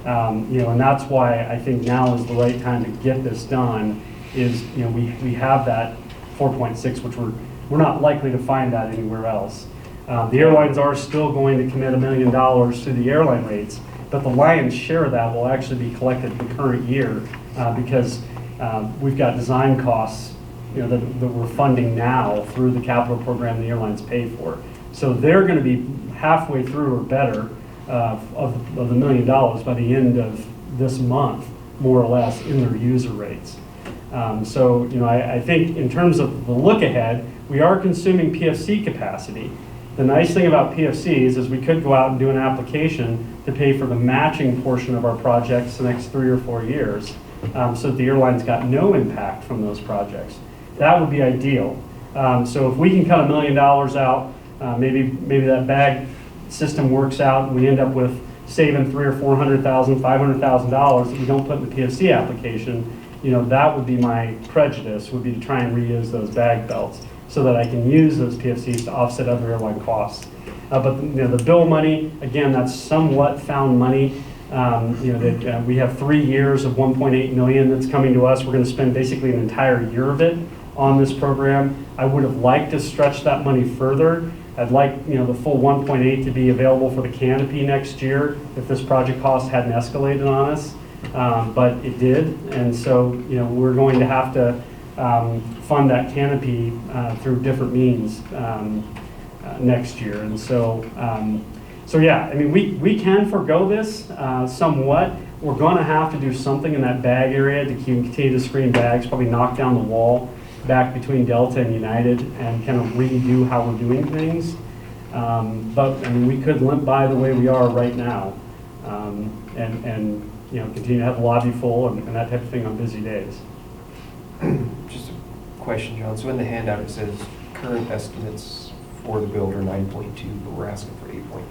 And that's why I think now is the right time to get this done. Is we have that 4.6, which we're not likely to find that anywhere else. The airlines are still going to commit $1 million to the airline rates, but the lion's share of that will actually be collected in the current year because we've got design costs that we're funding now through the capital program the airlines pay for. So they're going to be halfway through or better of the $1 million by the end of this month, more or less, in their user rates. So I think in terms of the look ahead, we are consuming PFC capacity. The nice thing about PFCs is we could go out and do an application to pay for the matching portion of our projects the next 3 or 4 years, so that the airlines got no impact from those projects. That would be ideal. So if we can cut $1 million out, maybe that bag system works out and we end up with saving $300,000 or $400,000, $500,000 that we don't put in the PFC application, that would be my prejudice, would be to try and reuse those bag belts so that I can use those PFCs to offset other airline costs. But the bill money, again, that's somewhat found money. We have 3 years of 1.8 million that's coming to us. We're going to spend basically an entire year of it on this program. I would have liked to stretch that money further. I'd like the full 1.8 to be available for the canopy next year if this project cost hadn't escalated on us, but it did, and so we're going to have to fund that canopy through different means next year, and so yeah, I mean we can forego this somewhat. We're going to have to do something in that bag area to continue to screen bags, probably knock down the wall back between Delta and United and kind of redo how we're doing things. But I mean, we could limp by the way we are right now, and continue to have the lobby full and that type of thing on busy days. Just a question, John. So in the handout it says current estimates for the build are 9.2, but we're asking for 8.4.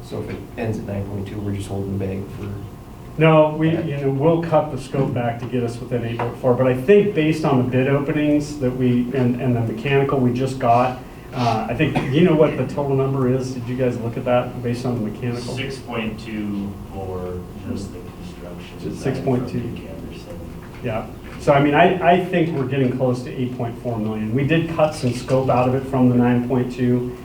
So if it ends at 9.2, we're just holding the bag for, No, we'll cut the scope back to get us within 8.4, but I think based on the bid openings that and the mechanical we just got, I think, you know what the total number is? Did you guys look at that based on the mechanical? 6.2 for just the construction. It's side 6.2. from the Anderson. Yeah, so I mean, I think we're getting close to 8.4 million. We did cut some scope out of it from the 9.2.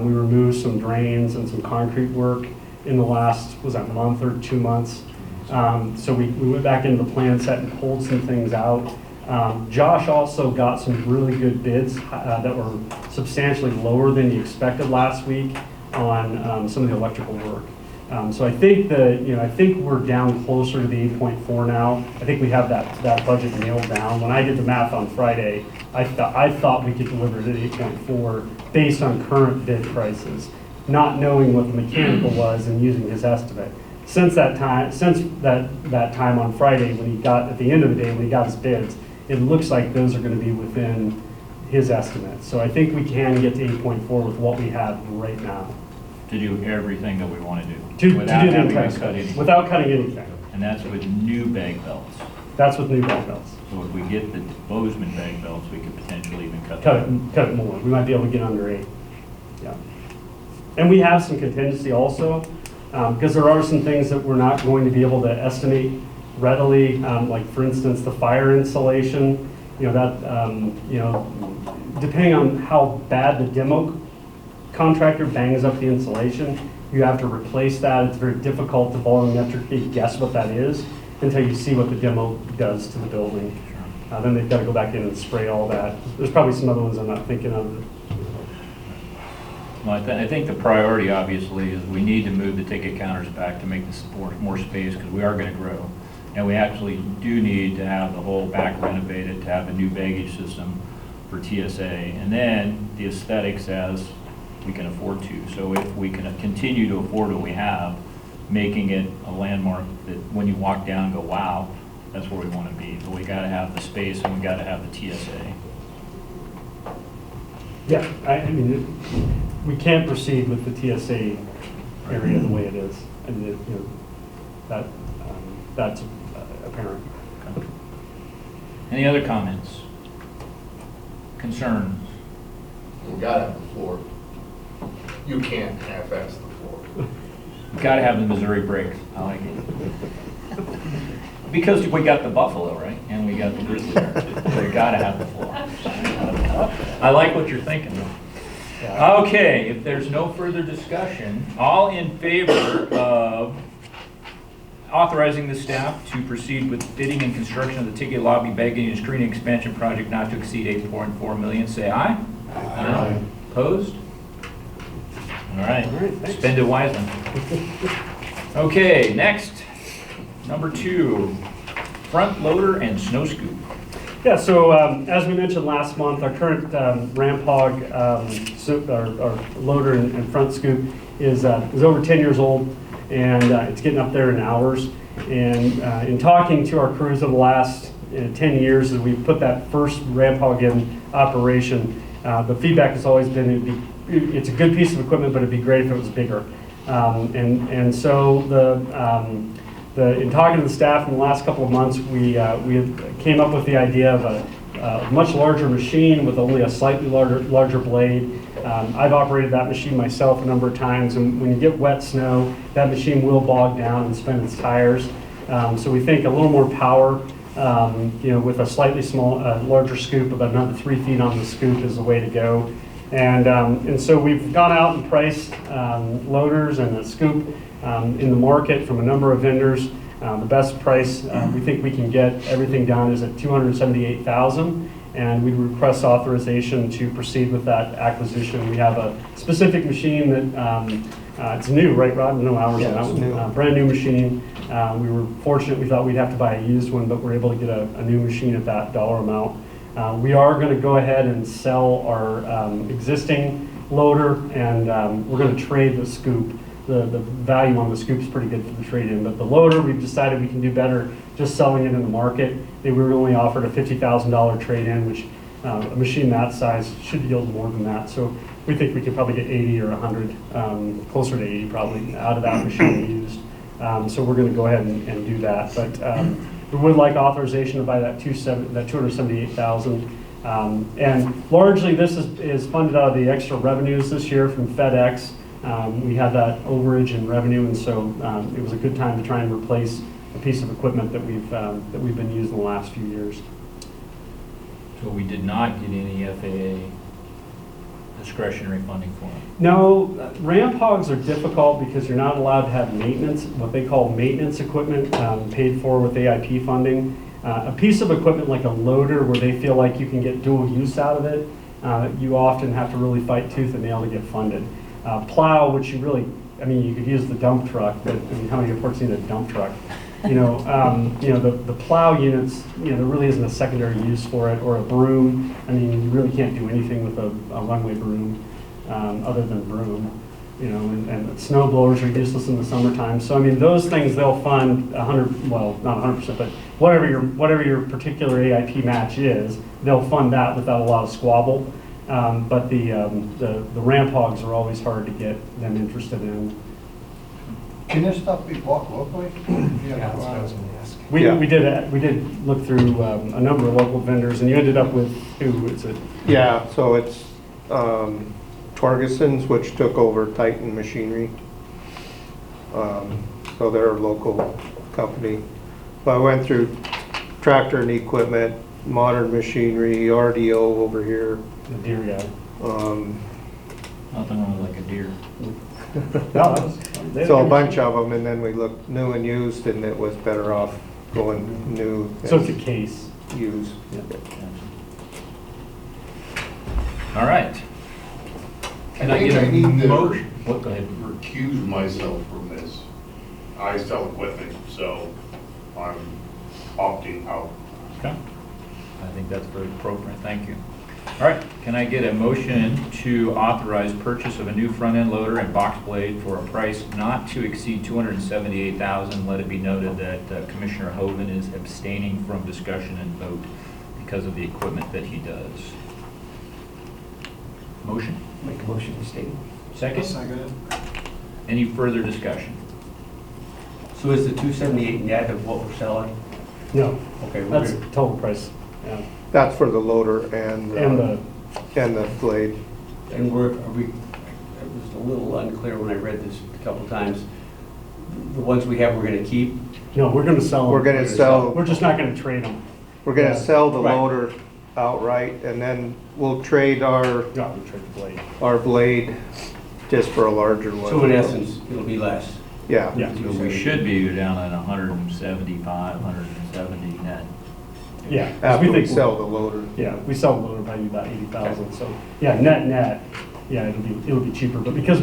We removed some drains and some concrete work in the last, was that month or 2 months? So we went back into the plan set and pulled some things out. Josh also got some really good bids that were substantially lower than you expected last week on some of the electrical work. So I think I think we're down closer to the 8.4 now. I think we have that budget nailed down. When I did the math on Friday, I thought we could deliver it at 8.4 based on current bid prices, not knowing what the mechanical was and using his estimate. Since that time on Friday, when he got, at the end of the day, when he got his bids, it looks like those are going to be within his estimate. So I think we can get to 8.4 with what we have right now. To do everything that we want to do. To without do the having entire to cut anything. without cutting anything. And that's with new bag belts. That's with new bag belts. So if we get the Bozeman bag belts, we could potentially even cut Cut it more. We might be able to get under 8. Yeah. And we have some contingency also, because there are some things that we're not going to be able to estimate readily, like for instance, the fire insulation, depending on how bad the demo contractor bangs up the insulation, you have to replace that. It's very difficult to volumetrically guess what that is until you see what the demo does to the building. Then they've got to go back in and spray all that. There's probably some other ones I'm not thinking of. Well, I think the priority obviously is we need to move the ticket counters back to make the support more space because we are going to grow. And we actually do need to have the whole back renovated to have a new baggage system for TSA. And then the aesthetics as we can afford to. So if we can continue to afford what we have, making it a landmark that when you walk down and go, wow, that's where we want to be. But we got to have the space and we got to have the TSA. Yeah, I mean, we can't proceed with the TSA area the way it is. I mean, that's apparent. Okay. Any other comments? Concerns? We gotta have the floor. You can't half-ass the floor. You got to have the Missouri brakes. I like it. Because we got the buffalo, right? And we got the grizzly bear. So you got to have the floor. I like what you're thinking, though. Yeah. Okay, if there's no further discussion, all in favor of authorizing the staff to proceed with bidding and construction of the ticket lobby, bagging, and screening expansion project not to exceed $8.4 million, say aye. Aye. Opposed? All right, Thanks. spend it wisely. Okay, next, number 2, front loader and snow scoop. Yeah, so as we mentioned last month, our current ramp hog, our loader and front scoop is over 10 years old, and it's getting up there in hours. And in talking to our crews of the last 10 years, as we put that first ramp hog in operation, the feedback has always been it's a good piece of equipment, but it'd be great if it was bigger. And so in talking to the staff in the last couple of months, we came up with the idea of a much larger machine with only a slightly larger blade. I've operated that machine myself a number of times, and when you get wet snow, that machine will bog down and spin its tires. So we think a little more power, with a slightly larger scoop, about another 3 feet on the scoop is the way to go. And so we've gone out and priced loaders and a scoop in the market from a number of vendors. The best price we think we can get everything done is at $278,000, and we request authorization to proceed with that acquisition. We have a specific machine that it's new, right, Rod? No hours on that one. Brand new machine. We were fortunate. We thought we'd have to buy a used one, but we're able to get a new machine at that dollar amount. We are going to go ahead and sell our existing loader, and we're going to trade the scoop. The value on the scoop is pretty good for the trade-in, but the loader, we've decided we can do better just selling it in the market. We were only offered a $50,000 trade-in, which a machine that size should yield more than that. So we think we could probably get 80 or 100, closer to 80 probably, out of that machine used. So we're going to go ahead and do that. But we would like authorization to buy that 278,000. And largely this is funded out of the extra revenues this year from FedEx. We had that overage in revenue, and so it was a good time to try and replace a piece of equipment that we've been using the last few years. So we did not get any FAA discretionary funding for them. No, ramp hogs are difficult because you're not allowed to have maintenance, what they call maintenance equipment, paid for with AIP funding. A piece of equipment like a loader where they feel like you can get dual use out of it, you often have to really fight tooth and nail to get funded. Plow, which you really, I mean, you could use the dump truck, but I mean, how many airports need a dump truck? The plow units, there really isn't a secondary use for it, or a broom. I mean, you really can't do anything with a one-way broom other than broom. And snow blowers are useless in the summertime. So I mean, those things they'll fund 100, well, not 100%, but whatever your particular AIP match is, they'll fund that without a lot of squabble. But the ramp hogs are always hard to get them interested in. Can this stuff be bought locally? Yeah, that's what I was going to ask. We did look through a number of local vendors, and you ended up with who? Is it? Yeah, so it's Torgeson's, which took over Titan Machinery. So they're a local company. But I went through Tractor and Equipment, Modern Machinery, RDO over here. The deer guy. Nothing wrong with like a deer. So a bunch of them, and then we looked new and used, and it was better off going new. So it's a case. Used. Yeah. All right. Can I think get I need a to motion? What, go ahead. recuse myself from this. I sell equipment, so I'm opting out. Okay. I think that's very appropriate. Thank you. All right. Can I get a motion to authorize purchase of a new front-end loader and box blade for a price not to exceed $278,000? Let it be noted that Commissioner Hoven is abstaining from discussion and vote because of the equipment that he does. Motion? Make a motion to stay. Second? Second. Any further discussion? So is the 278 net of what we're selling? No, Okay, we're that's good. total price. Yeah. That's for the loader and the blade. And it was a little unclear when I read this a couple times. The ones we have, we're going to keep. No, we're going to sell them. We're going to sell. We're just not going to trade them. We're going to Yeah. sell the Right. loader outright, and then we'll trade No, we trade the blade. our blade just for a larger one. So in essence, it'll be less. Yeah. Yeah. So we should be down at 175, 170 net. Yeah. 'cause After we think sell the loader. Yeah, we sell the loader probably about 80,000. So yeah, net. Yeah, it'll be cheaper. But because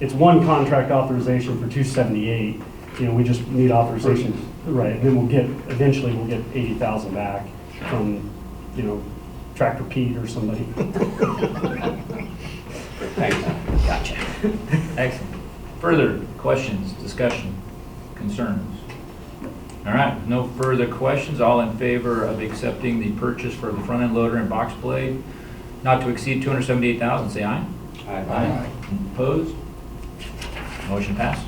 it's one contract authorization for 278. We just need authorization, right? And then eventually we'll get 80,000 back from Tractor Pete or somebody. Thanks. Gotcha. Excellent. Further questions, discussion, concerns? All right, no further questions. All in favor of accepting the purchase for the front end loader and box blade not to exceed $278,000, say aye. Aye. Opposed? Motion passes.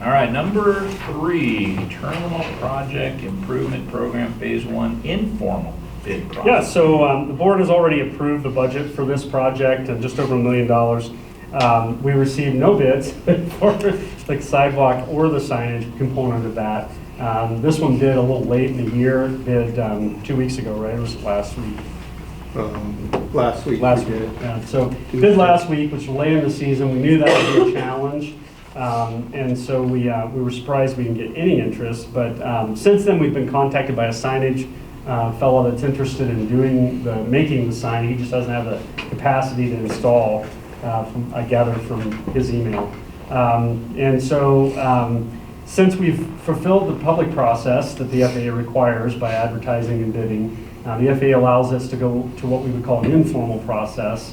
All right, number 3, Terminal Project Improvement Program Phase 1 informal bid process. Yeah, so the board has already approved the budget for this project and just over $1 million. We received no bids for the sidewalk or the signage component of that. This one bid a little late in the year, bid 2 weeks ago, right? It was last week. Last week. Last we week, did. yeah. So bid last week, which was late in the season. We knew that would be a challenge. And so we were surprised we didn't get any interest. But since then, we've been contacted by a signage fellow that's interested in making the sign. He just doesn't have the capacity to install, I gather from his email. And so since we've fulfilled the public process that the FAA requires by advertising and bidding, the FAA allows us to go to what we would call an informal process,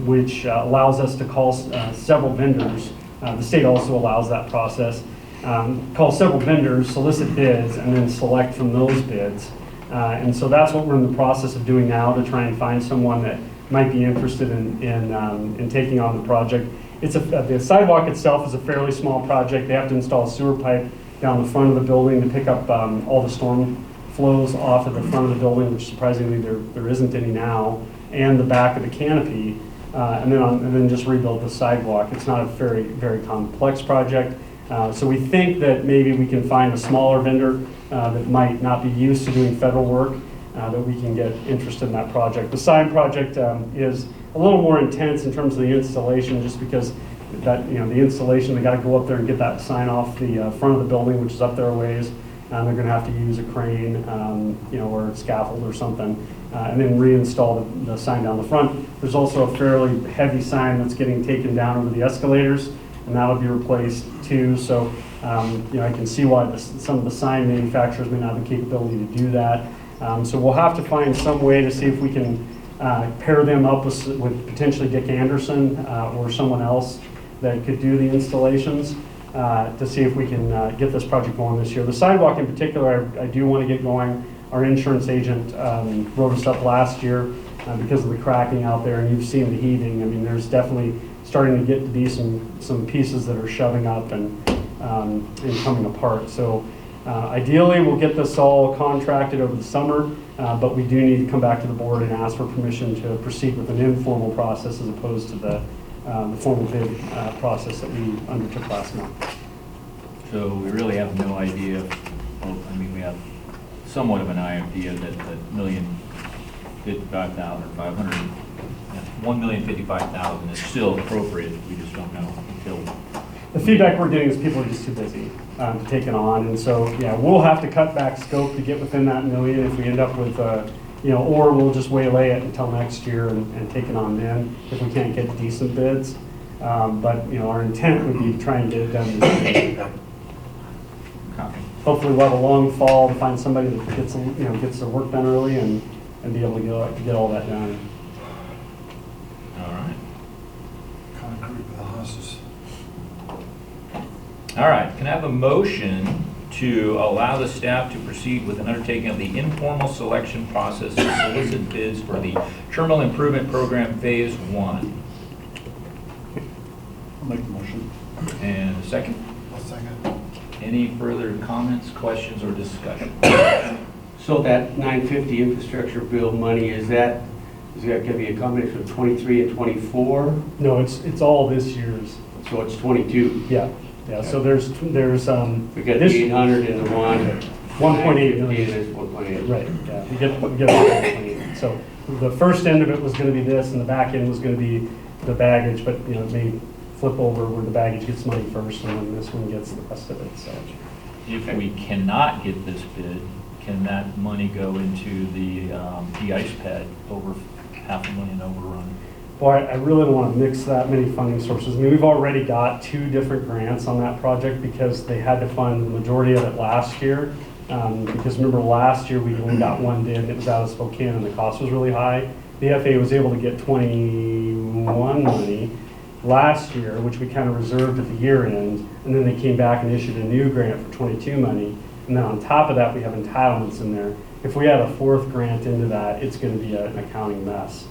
which allows us to call several vendors. The state also allows that process. Call several vendors, solicit bids, and then select from those bids. And so that's what we're in the process of doing now, to try and find someone that might be interested in taking on the project. The sidewalk itself is a fairly small project. They have to install a sewer pipe down the front of the building to pick up all the storm flows off of the front of the building, which surprisingly there isn't any now, and the back of the canopy, and then just rebuild the sidewalk. It's not a very complex project. So we think that maybe we can find a smaller vendor that might not be used to doing federal work, that we can get interested in that project. The sign project is a little more intense in terms of the installation, just because the installation, they got to go up there and get that sign off the front of the building, which is up there a ways. They're going to have to use a crane, or a scaffold or something, and then reinstall the sign down the front. There's also a fairly heavy sign that's getting taken down over the escalators, and that'll be replaced too. So, I can see why some of the sign manufacturers may not have the capability to do that. So we'll have to find some way to see if we can pair them up with potentially Dick Anderson or someone else that could do the installations to see if we can get this project going this year. The sidewalk in particular, I do want to get going. Our insurance agent wrote us up last year because of the cracking out there, and you've seen the heaving. I mean, there's definitely starting to get to be some pieces that are shoving up and coming apart. So ideally, we'll get this all contracted over the summer, but we do need to come back to the board and ask for permission to proceed with an informal process as opposed to the formal bid process that we undertook last month. So we really have no idea, we have somewhat of an idea that the $1,055,000 is still appropriate. We just don't know until. The feedback we're getting is people are just too busy to take it on, and so we'll have to cut back scope to get within that million if we end up with or we'll just waylay it until next year and take it on then if we can't get decent bids. But our intent would be to try and get it done this year. Hopefully we'll have a long fall to find somebody that gets their work done early and be able to get all that done. All right. Concrete with the houses. All right. Can I have a motion to allow the staff to proceed with an undertaking of the informal selection process to solicit bids for the Terminal Improvement Program Phase 1? I'll make the motion. And a second? I'll second. Any further comments, questions, or discussion? So that 950 infrastructure bill money, is that going to be a combination of 23 and 24? No, it's all this year's. So it's 22? Yeah. So there's We got this- the 800 and the 1.8 million. million is 1.8. Right, yeah, we get all 1.8. So the first end of it was going to be this, and the back end was going to be the baggage, but it may flip over where the baggage gets money first, and then this one gets the rest of it. So If we cannot get this bid, can that money go into the de-ice pad over $500,000 overrun? boy, I really don't want to mix that many funding sources. I mean, we've already got 2 different grants on that project because they had to fund the majority of it last year. Because remember last year we only got 1 bid and it was out of Spokane and the cost was really high. The FAA was able to get 21 money last year, which we kind of reserved at the year end, and then they came back and issued a new grant for 22 money. And then on top of that, we have entitlements in there. If we add a 4th grant into that, it's going to be an accounting mess.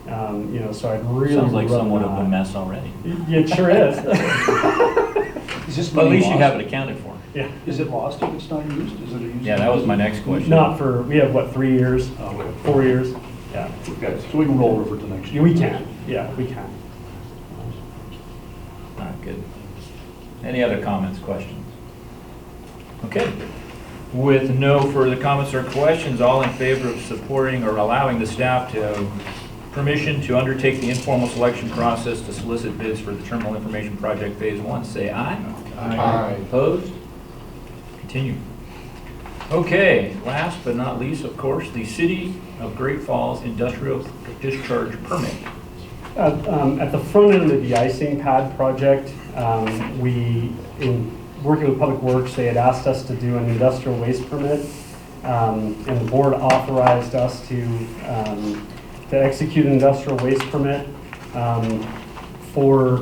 So I'd really Sounds like rather somewhat of not. a mess already. It sure is. Is this But at money least you lost? have it accounted for. Yeah. Is it lost if it's not used? Is it a used? Yeah, that was my next question. Not for, we have what, 3 years, Oh, okay. 4 years? Yeah. Okay, so we can roll over to next year. We can, yeah, we can. All right, good. Any other comments, questions? Okay. With no further comments or questions, all in favor of supporting or allowing the staff to permission to undertake the informal selection process to solicit bids for the Terminal Information Project Phase 1, say aye. Aye. Opposed? Continue. Okay, last but not least, of course, the City of Great Falls Industrial Discharge Permit. At the front end of the de-icing pad project, in working with Public Works, they had asked us to do an industrial waste permit, and the board authorized us to execute an industrial waste permit for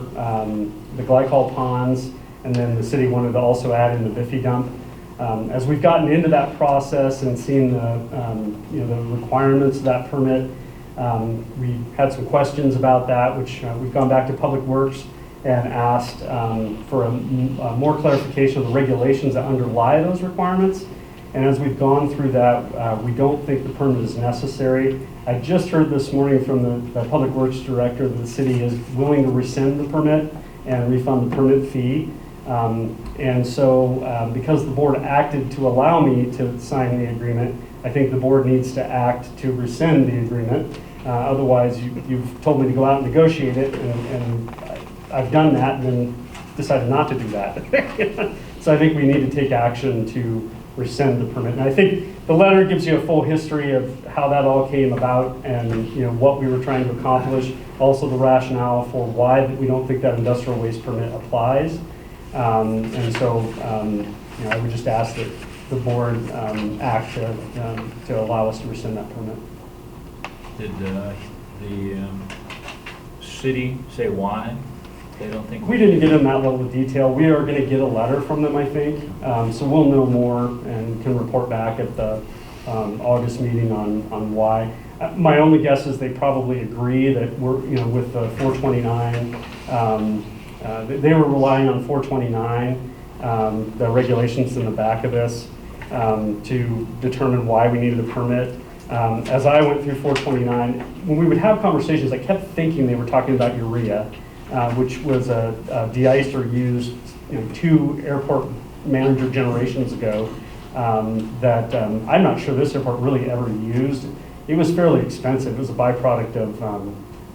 the glycol ponds, and then the city wanted to also add in the Biffy dump. As we've gotten into that process and seen the requirements of that permit, We had some questions about that, which we've gone back to Public Works and asked for a more clarification of the regulations that underlie those requirements. And as we've gone through that, we don't think the permit is necessary. I just heard this morning from the Public Works Director that the city is willing to rescind the permit and refund the permit fee. And so because the board acted to allow me to sign the agreement, I think the board needs to act to rescind the agreement. Otherwise, you've told me to go out and negotiate it, and I've done that and then decided not to do that. So I think we need to take action to rescind the permit. And I think the letter gives you a full history of how that all came about and what we were trying to accomplish. Also the rationale for why we don't think that industrial waste permit applies. And so I would just ask that the board act to allow us to rescind that permit. Did the city say why? They don't think We didn't get in that level of detail. We are going to get a letter from them, I think. So we'll know more and can report back at the August meeting on why. My only guess is they probably agree that we're, with the 429, they were relying on 429, the regulations in the back of this, to determine why we needed a permit. As I went through 429, when we would have conversations, I kept thinking they were talking about urea, which was a de-icer used 2 airport manager generations ago that I'm not sure this airport really ever used. It was fairly expensive. It was a byproduct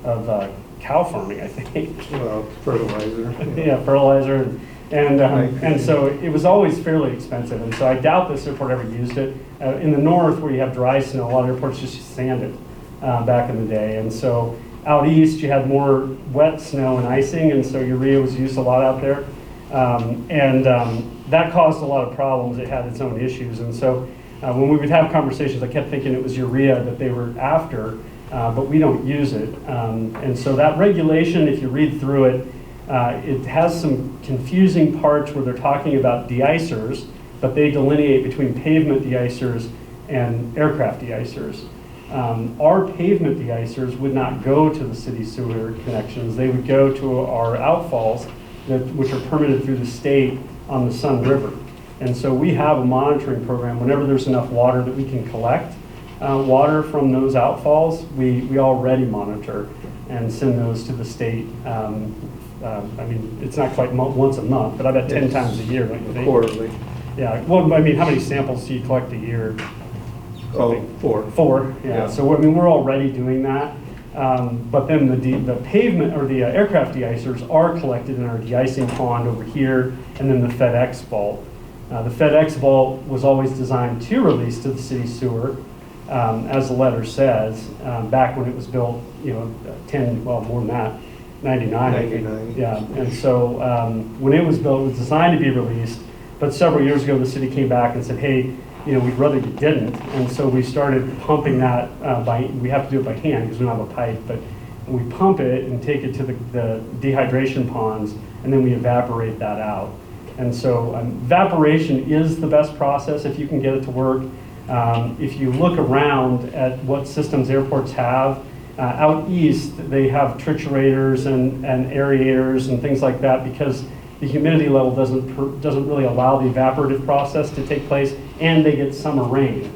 of cow farming, I think. Well, fertilizer. Yeah, fertilizer. And so it was always fairly expensive. And so I doubt this airport ever used it. In the north, where you have dry snow, a lot of airports just sand it back in the day. And so out east, you had more wet snow and icing, and so urea was used a lot out there. That caused a lot of problems. It had its own issues. And so when we would have conversations, I kept thinking it was urea that they were after, but we don't use it. And so that regulation, if you read through it, it has some confusing parts where they're talking about de-icers, but they delineate between pavement de-icers and aircraft de-icers. Our pavement de-icers would not go to the city sewer connections. They would go to our outfalls, which are permitted through the state on the Sun River. And so we have a monitoring program. Whenever there's enough water that we can collect water from those outfalls, we already monitor and send those to the state. I mean, it's not quite once a month, but I bet 10 times a year, don't you think? Quarterly. Yeah, well, I mean, how many samples do you collect a year? Oh, 4. 4, yeah. So, I mean, we're already doing that. But then the pavement or the aircraft de-icers are collected in our de-icing pond over here, and then the FedEx vault. The FedEx vault was always designed to release to the city sewer, as the letter says, back when it was built, more than that, 99. 99. Yeah, and so when it was built, it was designed to be released, but several years ago, the city came back and said, hey, we'd rather you didn't. And so we started pumping that we have to do it by hand because we don't have a pipe, but we pump it and take it to the dehydration ponds, and then we evaporate that out. And so evaporation is the best process if you can get it to work. If you look around at what systems airports have, out east, they have triturators and aerators and things like that because the humidity level doesn't really allow the evaporative process to take place, and they get summer rain,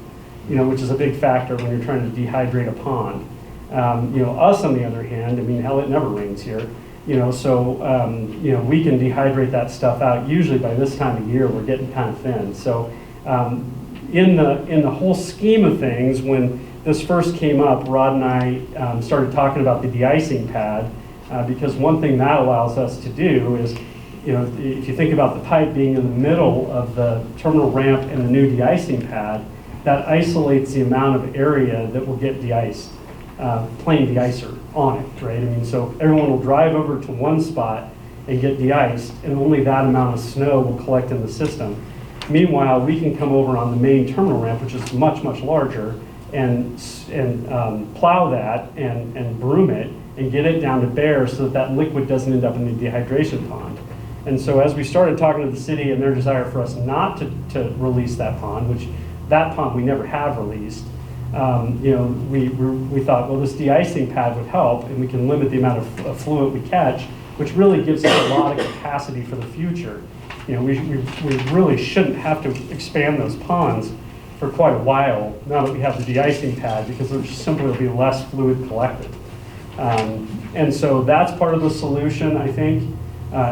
which is a big factor when you're trying to dehydrate a pond. Us on the other hand, I mean, hell, it never rains here, so we can dehydrate that stuff out. Usually by this time of year, we're getting kind of thin. So in the whole scheme of things, when this first came up, Rod and I started talking about the de-icing pad because one thing that allows us to do is, if you think about the pipe being in the middle of the terminal ramp and the new de-icing pad, that isolates the amount of area that will get de-iced, plain de-icer on it, right? I mean, so everyone will drive over to one spot and get de-iced, and only that amount of snow will collect in the system. Meanwhile, we can come over on the main terminal ramp, which is much, much larger, and plow that and broom it and get it down to bare so that liquid doesn't end up in the dehydration pond. And so as we started talking to the city and their desire for us not to release that pond, which that pond we never have released, you know, we thought, well, this de-icing pad would help, and we can limit the amount of fluid we catch, which really gives us a lot of capacity for the future. You know, we really shouldn't have to expand those ponds for quite a while now that we have the de-icing pad, because there simply will be less fluid collected. And so that's part of the solution, I think,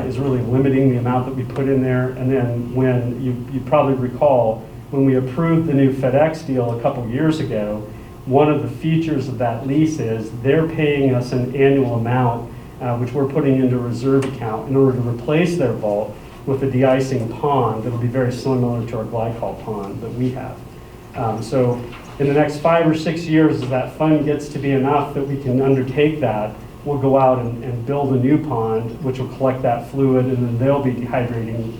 is really limiting the amount that we put in there. And then when you probably recall, when we approved the new FedEx deal a couple years ago, one of the features of that lease is they're paying us an annual amount, which we're putting into a reserve account in order to replace their vault with a de-icing pond that'll be very similar to our glycol pond that we have. So in the next 5 or 6 years, as that fund gets to be enough that we can undertake that, we'll go out and build a new pond, which will collect that fluid, and then they'll be dehydrating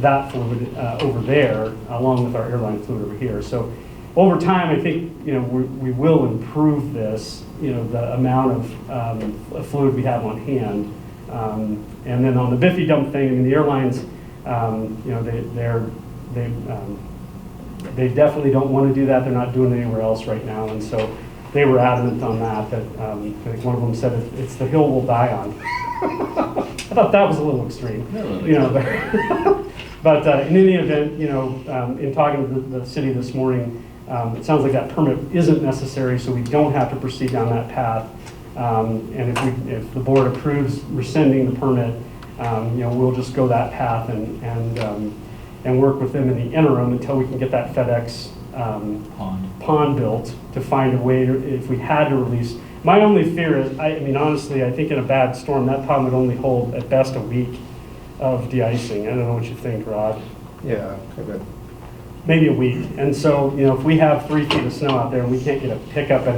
that fluid over there, along with our airline fluid over here. So over time, I think, you know, we will improve this, you know, the amount of fluid we have on hand. And then on the Biffy dump thing, I mean, the airlines, you know, they definitely don't want to do that. They're not doing it anywhere else right now, and so they were adamant on that. That I think one of them said it's the hill we'll die on. I thought that was a little extreme, you know. But in any event, you know, in talking to the city this morning, it sounds like that permit isn't necessary, so we don't have to proceed down that path. And if the board approves rescinding the permit, you know, we'll just go that path and work with them in the interim until we can get that FedEx pond built to find a way to, if we had to release. My only fear is, I mean, honestly, I think in a bad storm, that pond would only hold at best a week of de-icing. I don't know what you think, Rod. Yeah, kind of. Maybe a week. And so, you know, if we have 3 feet of snow out there and we can't get a pickup in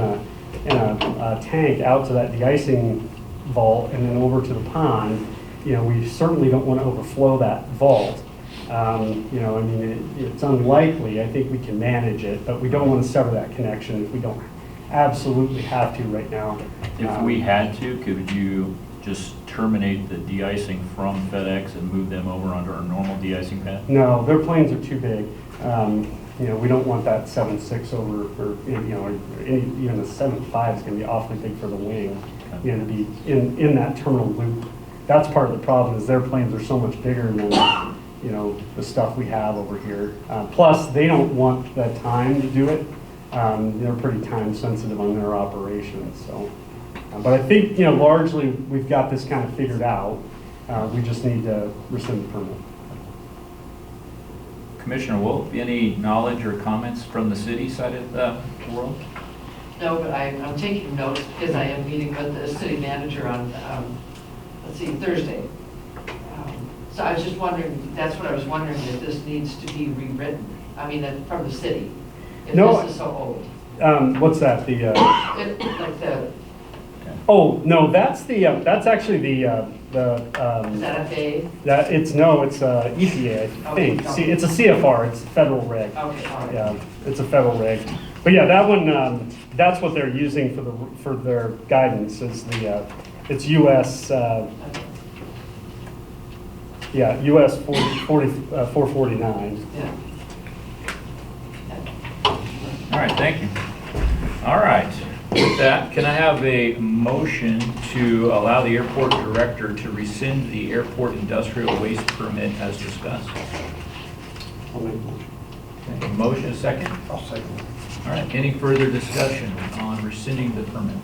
a tank out to that de-icing vault and then over to the pond, you know, we certainly don't want to overflow that vault. You know, I mean, it's unlikely. I think we can manage it, but we don't want to sever that connection if we don't absolutely have to right now. If we had to, could you just terminate the de-icing from FedEx and move them over onto our normal de-icing pad? No, their planes are too big. You know, we don't want that 7.6 over, or you know, or even the 7.5 is going to be awfully big for the wing. Okay. You know, to be in that terminal loop. That's part of the problem, is their planes are so much bigger than, you know, the stuff we have over here. Plus, they don't want the time to do it. They're pretty time sensitive on their operations. So, but I think, you know, largely we've got this kind of figured out. We just need to rescind the permit. Commissioner Wolf, any knowledge or comments from the city side of the world? No, but I'm taking notes because I am meeting with the city manager on, let's see, Thursday. So I was just wondering, that's what I was wondering, if this needs to be rewritten. I mean, from the city, if No. this is so old. What's that? Like the, Oh, no, that's actually the is that FAA? that it's EPA, I think. Okay. See, it's a CFR, it's a federal reg. Okay, all right. Yeah, it's a federal reg. But yeah, that one, that's what they're using for their guidance, is it's US, US 449. Yeah. All right, thank you. All right, with that, can I have a motion to allow the airport director to rescind the airport industrial waste permit as discussed? I'll make a motion. Okay, motion, a second? I'll second. All right, any further discussion on rescinding the permit?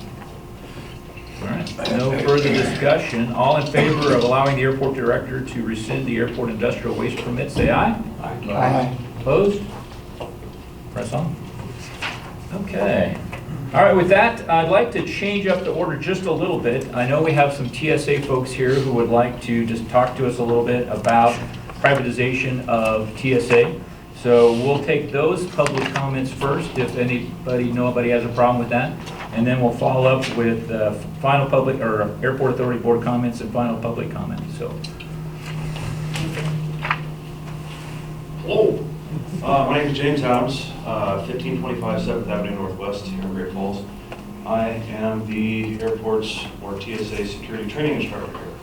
All right, no further discussion. All in favor of allowing the airport director to rescind the airport industrial waste permit, say aye. Aye. Opposed? Press on. Okay. All right, with that, I'd like to change up the order just a little bit. I know we have some TSA folks here who would like to just talk to us a little bit about privatization of TSA. So we'll take those public comments first, if nobody has a problem with that. And then we'll follow up with final public, or Airport Authority Board comments and final public comments, so. Hello, my name is James Adams, 1525 7th Avenue Northwest here in Great Falls. I am the airport's, or TSA, security training instructor here.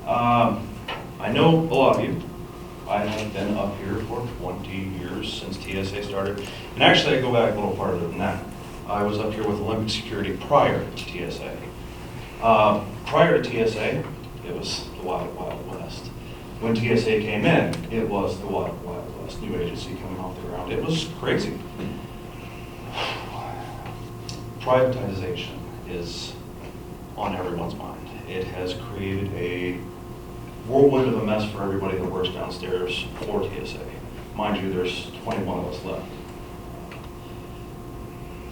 I know a lot of you. I have been up here for 20 years since TSA started. And actually, I go back a little farther than that. I was up here with Olympic Security prior to TSA. Prior to TSA, it was the Wild Wild West. When TSA came in, it was the Wild Wild West, new agency coming off the ground. It was crazy. Privatization is on everyone's mind. It has created a whirlwind of a mess for everybody that works downstairs for TSA. Mind you, there's 21 of us left.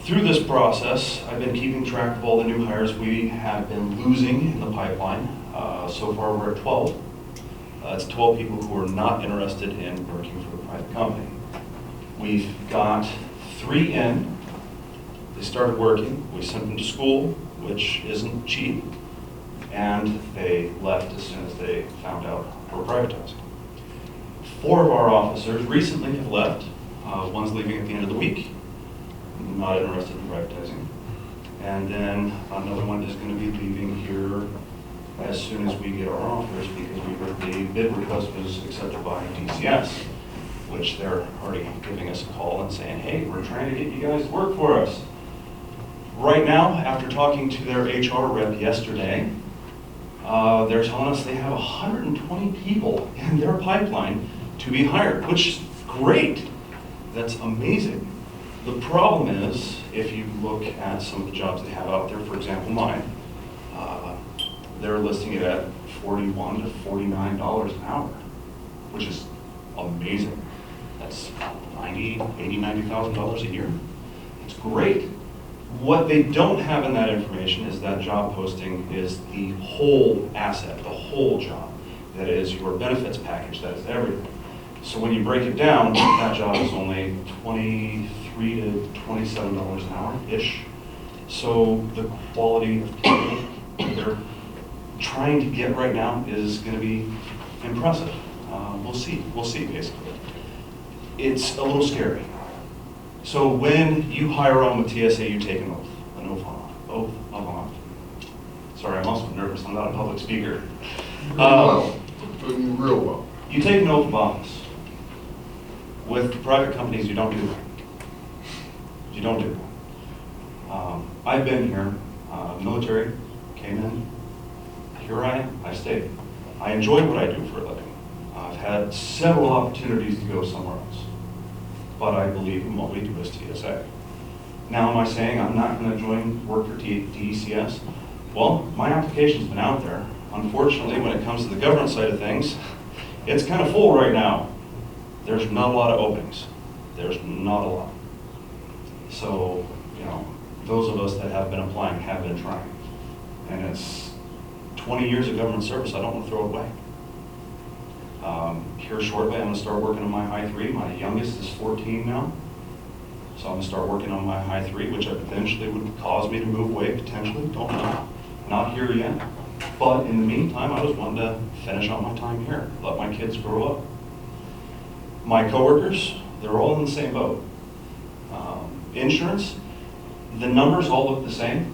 Through this process, I've been keeping track of all the new hires we have been losing in the pipeline. So far, we're at 12. It's 12 people who are not interested in working for the private company. We've got 3 in. They started working. We sent them to school, which isn't cheap. And they left as soon as they found out we're privatizing. 4 of our officers recently have left. One's leaving at the end of the week, not interested in privatizing. And then another one is going to be leaving here as soon as we get our offers, because we heard the bid request was accepted by DCS, which they're already giving us a call and saying, hey, we're trying to get you guys to work for us. Right now, after talking to their HR rep yesterday, they're telling us they have 120 people in their pipeline to be hired, which is great. That's amazing. The problem is, if you look at some of the jobs they have out there, for example, mine, they're listing it at $41 to $49 an hour, which is amazing. That's $90,000 a year. It's great. What they don't have in that information is that job posting is the whole asset, the whole job. That is your benefits package, that is everything. So when you break it down, that job is only $23 to $27 an hour-ish. So the quality of people that they're trying to get right now is going to be impressive. We'll see basically. It's a little scary. So when you hire on with TSA, you take an oath of office. Sorry, I'm also nervous. I'm not a public speaker. Doing real well. You take an oath of office. With private companies, you don't do that. You don't do that. I've been here, military, came in, here I am, I stayed. I enjoy what I do for a living. I've had several opportunities to go somewhere else, but I believe in what we do as TSA. Now, am I saying I'm not going to work for DCS? Well, my application's been out there. Unfortunately, when it comes to the government side of things, it's kind of full right now. There's not a lot of openings. There's not a lot. So, those of us that have been applying have been trying. And it's 20 years of government service. I don't want to throw it away. Here shortly, I'm going to start working on my high 3. My youngest is 14 now. So I'm going to start working on my high 3, which eventually would cause me to move away, potentially. Don't know. Not here yet. But in the meantime, I just wanted to finish out my time here, let my kids grow up. My coworkers, they're all in the same boat. Insurance, the numbers all look the same.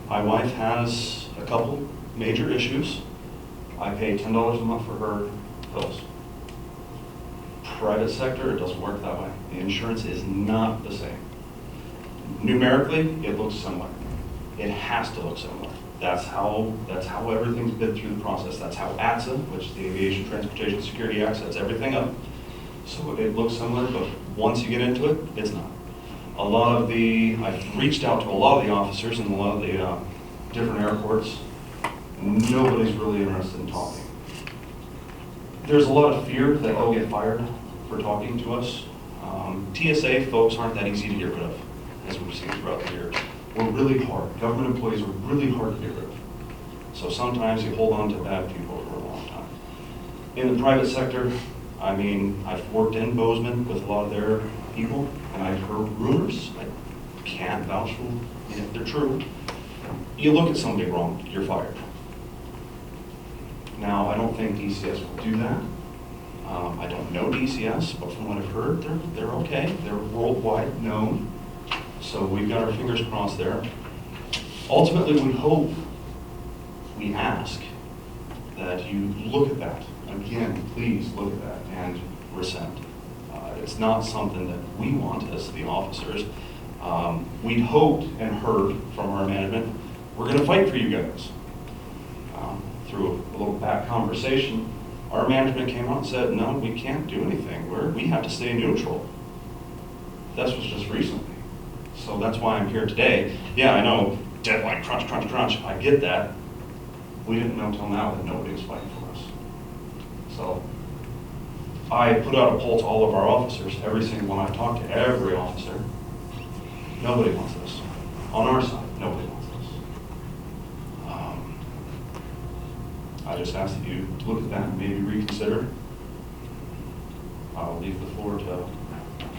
My wife has a couple major issues. I pay $10 a month for her bills. Private sector, it doesn't work that way. The insurance is not the same. Numerically, it looks similar. It has to look similar. That's how everything's been through the process. That's how ATSA, which is the Aviation Transportation Security Act, sets everything up. So it looks similar, but once you get into it, it's not. I've reached out to a lot of the officers in a lot of the different airports. Nobody's really interested in talking. There's a lot of fear that they'll get fired for talking to us. TSA folks aren't that easy to get rid of, as we've seen throughout the years. We're really hard. Government employees are really hard to get rid of. So sometimes you hold on to bad people for a long time. In the private sector, I've worked in Bozeman with a lot of their people, and I've heard rumors. I can't vouch for them if they're true. You look at somebody wrong, you're fired. Now, I don't think DCS will do that. I don't know DCS, but from what I've heard, they're okay. They're worldwide known. So we've got our fingers crossed there. Ultimately, we hope, we ask that you look at that again, please look at that and rescind. It's not something that we want as the officers. We'd hoped and heard from our management, we're going to fight for you guys. Through a little back conversation, our management came out and said, no, we can't do anything. We have to stay neutral. This was just recently. So that's why I'm here today. Yeah, I know, deadline, crunch, crunch, crunch. I get that. We didn't know till now that nobody was fighting for us. So I put out a poll to all of our officers, every single one. I've talked to every officer. Nobody wants this. On our side, nobody wants this. I just ask that you look at that and maybe reconsider. I'll leave the floor to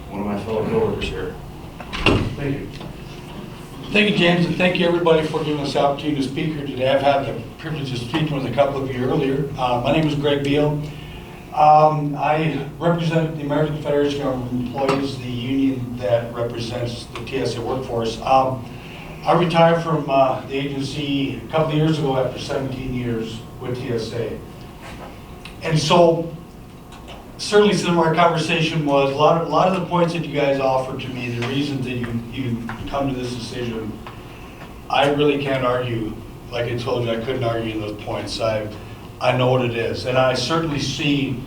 one of my fellow coworkers here. Thank you. Thank you, James, and thank you, everybody, for giving us the opportunity to speak here today. I've had the privilege of speaking with a couple of you earlier. My name is Greg Beal. I represent the American Federation of Employees, the union that represents the TSA workforce. I retired from the agency a couple of years ago after 17 years with TSA. And so, certainly some of our conversation was a lot of the points that you guys offered to me, the reasons that you come to this decision, I really can't argue. Like I told you, I couldn't argue in those points. I know what it is. And I certainly see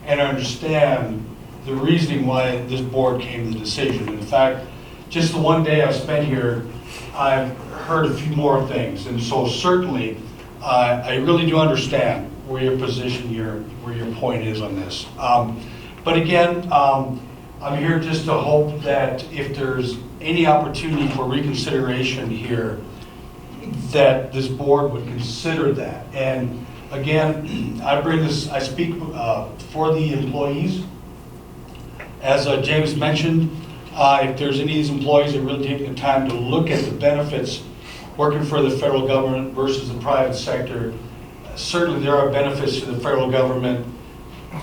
and understand the reasoning why this board came to the decision. In fact, just the one day I've spent here, I've heard a few more things. And so certainly, I really do understand where your position, where your point is on this. But again, I'm here just to hope that if there's any opportunity for reconsideration here, that this board would consider that. And again, I speak for the employees. As James mentioned, if there's any of these employees that really take the time to look at the benefits working for the federal government versus the private sector, certainly there are benefits to the federal government,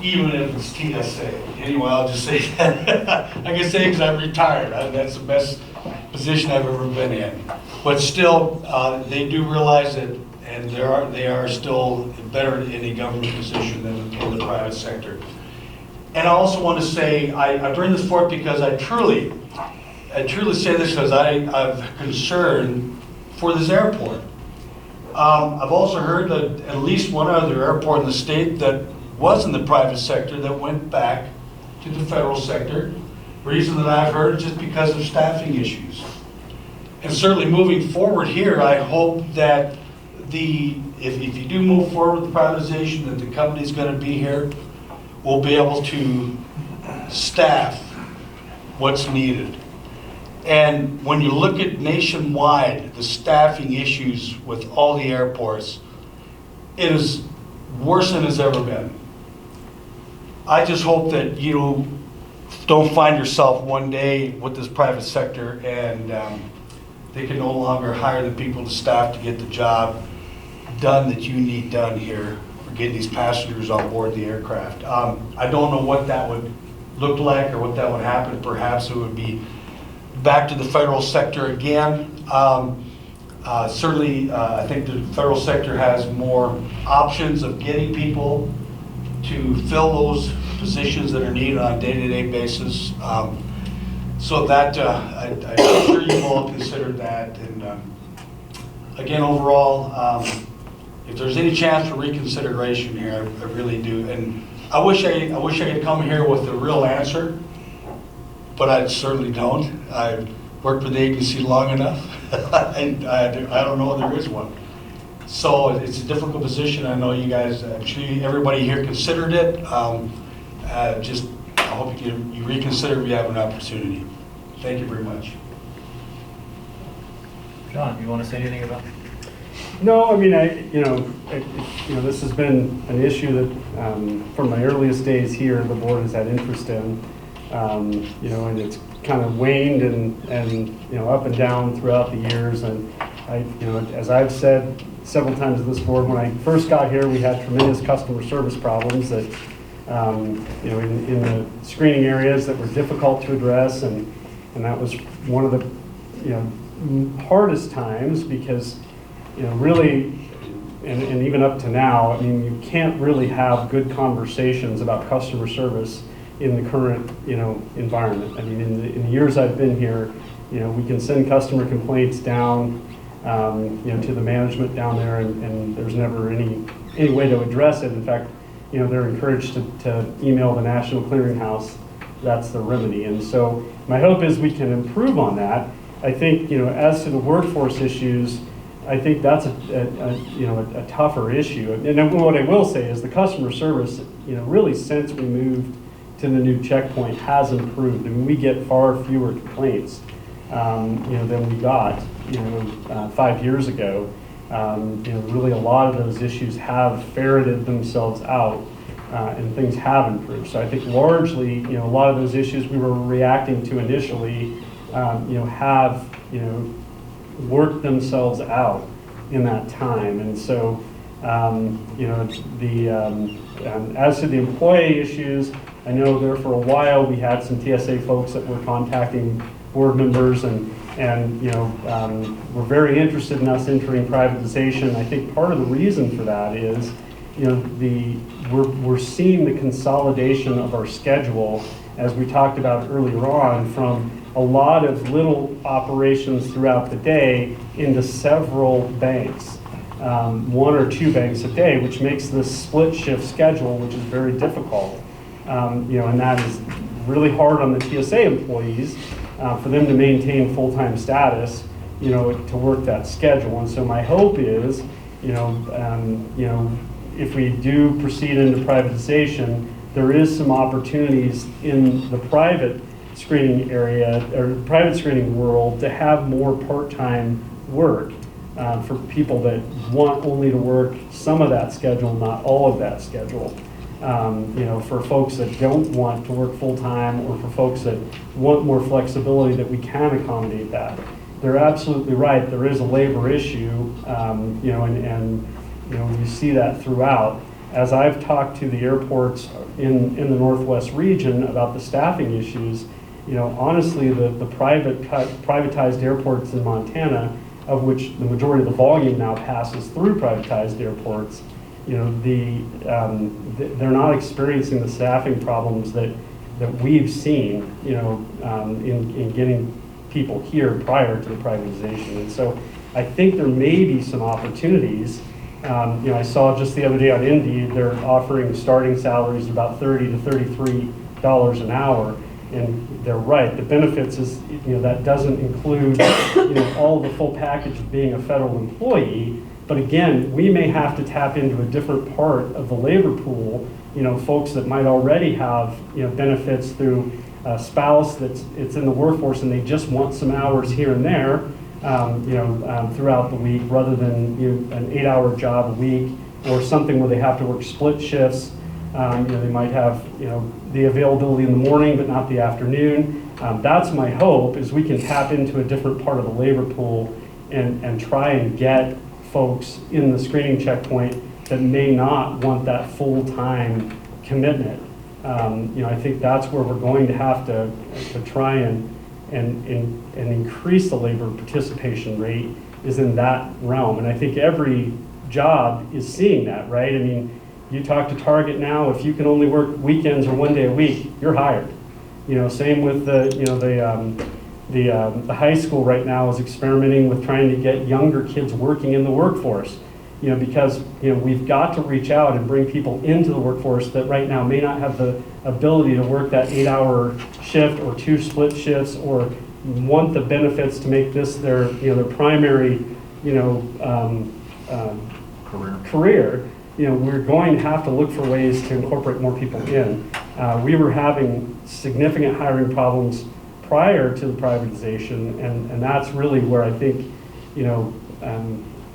even if it's TSA. Anyway, I'll just say that. I can say because I'm retired. That's the best position I've ever been in. But still, they do realize that, and they are still better in a government position than in the private sector. And I also want to say, I bring this forth because I truly say this because I've concern for this airport. I've also heard that at least one other airport in the state that was in the private sector that went back to the federal sector. Reason that I've heard is just because of staffing issues. And certainly moving forward here, I hope that if you do move forward with the privatization, that the company's going to be here, will be able to staff what's needed. And when you look at nationwide, the staffing issues with all the airports, it is worse than it's ever been. I just hope that you don't find yourself one day with this private sector and they can no longer hire the people to staff to get the job done that you need done here for getting these passengers on board the aircraft. I don't know what that would look like or what that would happen. Perhaps it would be back to the federal sector again. Certainly, I think the federal sector has more options of getting people to fill those positions that are needed on a day-to-day basis. So that, I'm sure you've all considered that. And again, overall, if there's any chance for reconsideration here, I really do. And I wish I could come here with a real answer, but I certainly don't. I've worked with the agency long enough, and I don't know if there is one. So it's a difficult position. I know you guys, I'm sure everybody here considered it. Just, I hope you reconsider if you have an opportunity. Thank you very much. John, do you want to say anything about that? No, I mean, this has been an issue that from my earliest days here, the board has had interest in, and it's kind of waned and up and down throughout the years. And as I've said several times to this board, when I first got here, we had tremendous customer service problems that, in the screening areas that were difficult to address, and that was one of the, hardest times because, really, and even up to now, I mean, you can't really have good conversations about customer service in the current, environment. I mean, in the years I've been here, we can send customer complaints down, to the management down there, and there's never any way to address it. In fact, they're encouraged to email the National Clearinghouse. That's the remedy. And so my hope is we can improve on that. I think, as to the workforce issues, I think that's a tougher issue. And then what I will say is the customer service, really since we moved to the new checkpoint has improved. I mean, we get far fewer complaints, than we got, 5 years ago. Really a lot of those issues have ferreted themselves out, and things have improved. So I think largely, a lot of those issues we were reacting to initially, have, worked themselves out in that time. And so, as to the employee issues, I know there for a while we had some TSA folks that were contacting board members and were very interested in us entering privatization. I think part of the reason for that is, we're seeing the consolidation of our schedule, as we talked about earlier on, from a lot of little operations throughout the day into several banks, 1 or 2 banks a day, which makes this split shift schedule, which is very difficult. And that is really hard on the TSA employees for them to maintain full-time status, to work that schedule. And so my hope is, if we do proceed into privatization, there is some opportunities in the private screening area or private screening world to have more part-time work for people that want only to work some of that schedule, not all of that schedule. For folks that don't want to work full-time, or for folks that want more flexibility, that we can accommodate that. They're absolutely right. There is a labor issue, and you see that throughout. As I've talked to the airports in the Northwest region about the staffing issues, honestly, the privatized airports in Montana, of which the majority of the volume now passes through privatized airports, they're not experiencing the staffing problems that we've seen, in getting people here prior to the privatization. And so I think there may be some opportunities. I saw just the other day on Indeed, they're offering starting salaries of about $30 to $33 an hour. And they're right, the benefits is, that doesn't include, all the full package of being a federal employee. But again, we may have to tap into a different part of the labor pool, folks that might already have, benefits through a spouse it's in the workforce and they just want some hours here and there, throughout the week, rather than an 8-hour job a week, or something where they have to work split shifts. They might have, the availability in the morning, but not the afternoon. That's my hope, is we can tap into a different part of the labor pool and try and get folks in the screening checkpoint that may not want that full-time commitment. I think that's where we're going to have to try and increase the labor participation rate, is in that realm. And I think every job is seeing that, right? I mean, you talk to Target now, if you can only work weekends or 1 day a week, you're hired. Same with the high school right now is experimenting with trying to get younger kids working in the workforce, because, we've got to reach out and bring people into the workforce that right now may not have the ability to work that 8-hour shift or 2 split shifts, or want the benefits to make this their primary, career. We're going to have to look for ways to incorporate more people in. We were having significant hiring problems prior to the privatization, and that's really where I think,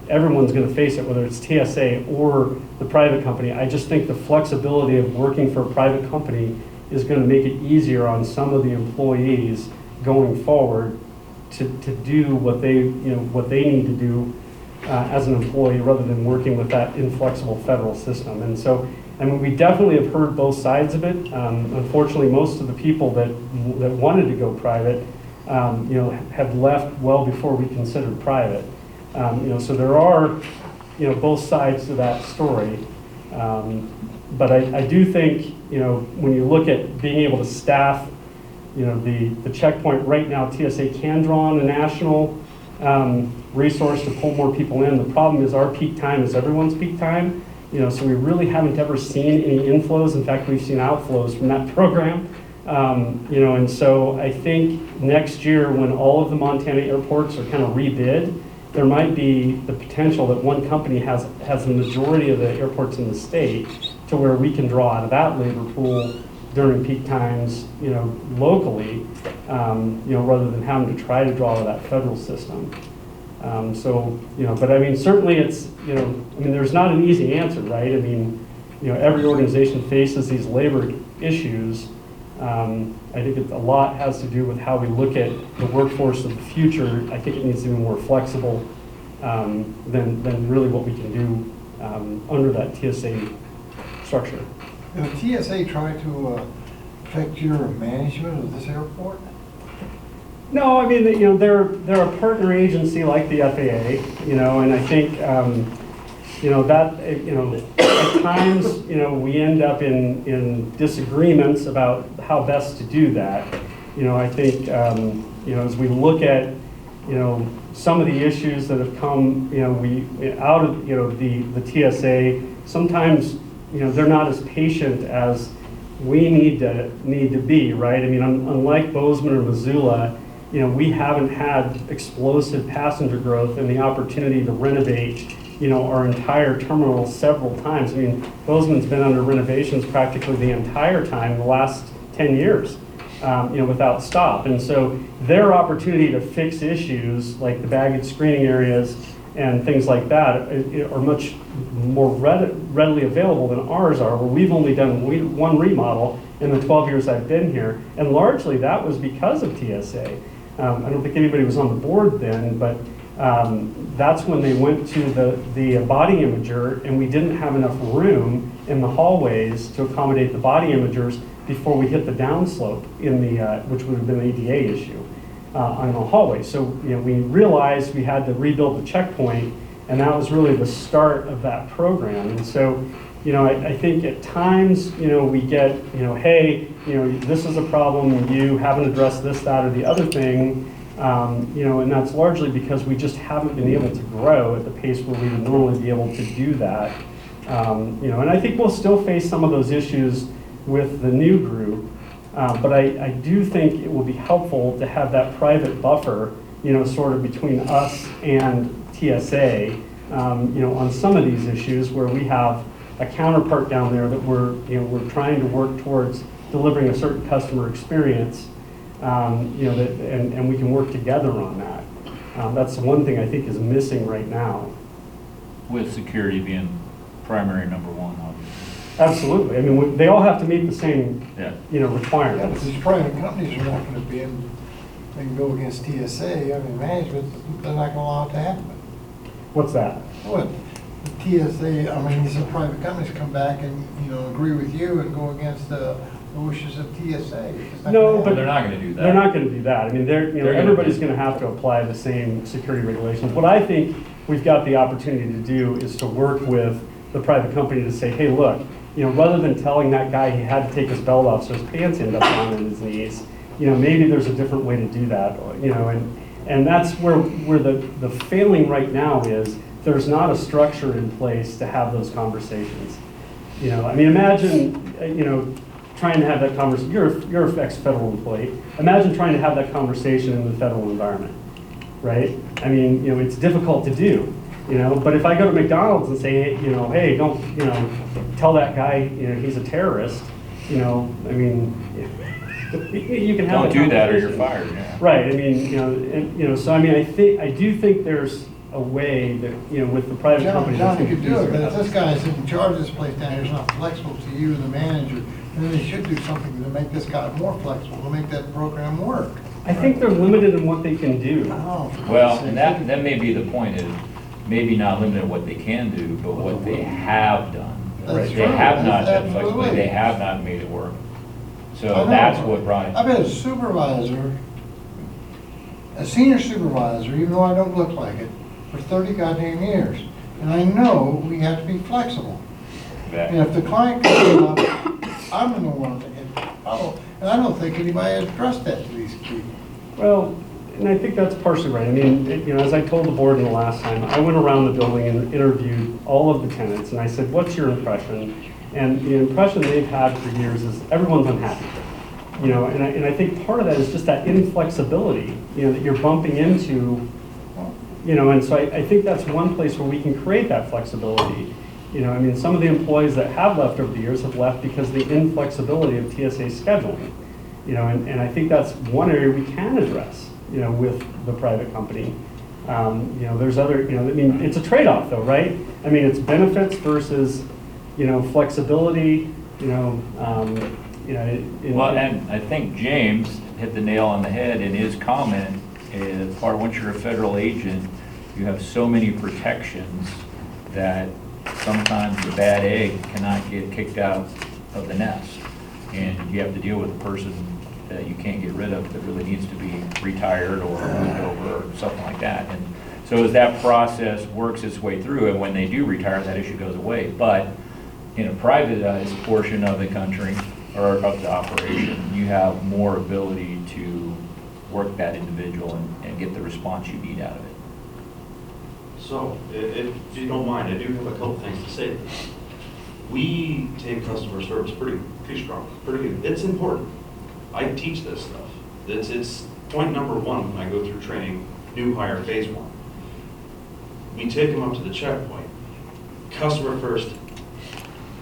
everyone's going to face it, whether it's TSA or the private company. I just think the flexibility of working for a private company is going to make it easier on some of the employees going forward to do what they need to do as an employee, rather than working with that inflexible federal system. And so, we definitely have heard both sides of it. Unfortunately, most of the people that wanted to go private, have left well before we considered private. So there are, both sides to that story. But I do think, when you look at being able to staff, the checkpoint right now, TSA can draw on a national resource to pull more people in. The problem is our peak time is everyone's peak time. So we really haven't ever seen any inflows. In fact, we've seen outflows from that program. And so I think next year when all of the Montana airports are kind of rebid, there might be the potential that one company has the majority of the airports in the state to where we can draw out of that labor pool during peak times, locally, rather than having to try to draw out of that federal system. But I mean, certainly it's, there's not an easy answer, right? I mean, every organization faces these labor issues. I think a lot has to do with how we look at the workforce of the future. I think it needs to be more flexible than really what we can do under that TSA structure. Did the TSA try to affect your management of this airport? No, I mean, they're a partner agency like the FAA, and I think, at times, we end up in disagreements about how best to do that. I think, as we look at, some of the issues that have come, out of, the TSA, sometimes, they're not as patient as we need to be, right? I mean, unlike Bozeman or Missoula, we haven't had explosive passenger growth and the opportunity to renovate, our entire terminal several times. I mean, Bozeman's been under renovations practically the entire time, the last 10 years, without stop. And so their opportunity to fix issues like the baggage screening areas and things like that are much more readily available than ours are, where we've only done one remodel in the 12 years I've been here. And largely that was because of TSA. I don't think anybody was on the board then, but that's when they went to the body imager, and we didn't have enough room in the hallways to accommodate the body imagers before we hit the downslope in the, which would have been the ADA issue on the hallway. So we realized we had to rebuild the checkpoint, and that was really the start of that program. And so I think at times, we get, hey, this is a problem, you haven't addressed this, that, or the other thing, and that's largely because we just haven't been able to grow at the pace where we would normally be able to do that. And I think we'll still face some of those issues with the new group, but I do think it will be helpful to have that private buffer, sort of between us and TSA, on some of these issues where we have a counterpart down there that we're trying to work towards delivering a certain customer experience, and we can work together on that. That's one thing I think is missing right now. With security being primary number one, obviously. Absolutely. I mean, they all have to meet the same, Yeah. Yeah, but requirements. these private companies are not gonna be in, they can go against TSA, I mean, management, they're not gonna allow it to happen. What's that? What? The TSA, I mean, these are private companies come back and, agree with you and go against the wishes of TSA. It's not No, gonna but They're not going to do that. They're not going to do that. I mean, They're gonna everybody's do- going to have to apply the same security regulations. What I think we've got the opportunity to do is to work with the private company to say, hey, look, rather than telling that guy he had to take his belt off so his pants ended up on his knees, maybe there's a different way to do that, and that's where the failing right now is there's not a structure in place to have those conversations. I mean, imagine, trying to have that conversation, you're an ex-federal employee, imagine trying to have that conversation in the federal environment, right? I mean, it's difficult to do, but if I go to McDonald's and say, hey, don't, tell that guy, he's a terrorist, I mean, you can have Don't a do that or you're conversation. fired, yeah. Right, I mean, so I mean, I do think there's a way that, with the private company. John, you could do it, but if this guy is in charge of this place down here, is not flexible to you, the manager, then they should do something to make this guy more flexible, to make that program work. I think they're limited in what they can do. Oh, for Well, God's and sake. that may be the point, is maybe not limited what they can do, but what they have done. That's They true. have not That's been flexible, absolutely. they have not made it work. I So know. that's what brought I've it. been a supervisor, a senior supervisor, even though I don't look like it, for 30 goddamn years. And I know we have to be flexible. And Exactly. if the client comes up, I'm gonna want to follow. And I don't think anybody has addressed that to these people. Well, and I think that's partially right. I mean, as I told the board in the last time, I went around the building and interviewed all of the tenants, and I said, what's your impression? And the impression they've had for years is everyone's unhappy. And I think part of that is just that inflexibility, that you're bumping into, and so I think that's one place where we can create that flexibility. Some of the employees that have left over the years have left because of the inflexibility of TSA scheduling. And I think that's one area we can address, with the private company. There's other, it's a trade-off though, right? It's benefits versus, flexibility, Well, and I think James hit the nail on the head in his comment. Once you're a federal agent, you have so many protections that sometimes the bad egg cannot get kicked out of the nest. And you have to deal with a person that you can't get rid of that really needs to be retired or moved over or something like that. And so as that process works its way through, and when they do retire, that issue goes away. But in a privatized portion of the country or of the operation, you have more ability to work that individual and get the response you need out of it. So, if you don't mind, I do have a couple things to say. We take customer service pretty strong, pretty good. It's important. I teach this stuff. It's point number one when I go through training, new hire phase one. We take them up to the checkpoint. Customer first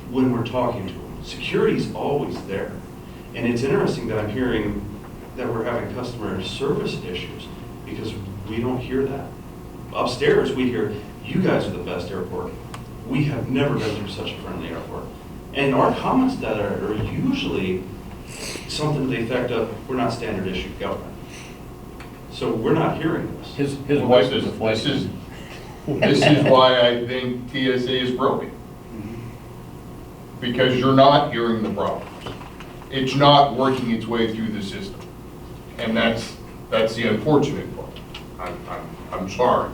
when we're talking to them. Security's always there. And it's interesting that I'm hearing that we're having customer service issues because we don't hear that. Upstairs, we hear, you guys are the best airport. We have never been through such a friendly airport. And our comments that are usually something to the effect of, we're not standard issue government. So we're not hearing this. His Well, wife this is a flight. is why I think TSA is broken. Because you're not hearing the problems. It's not working its way through the system. And that's the unfortunate part. I'm sorry,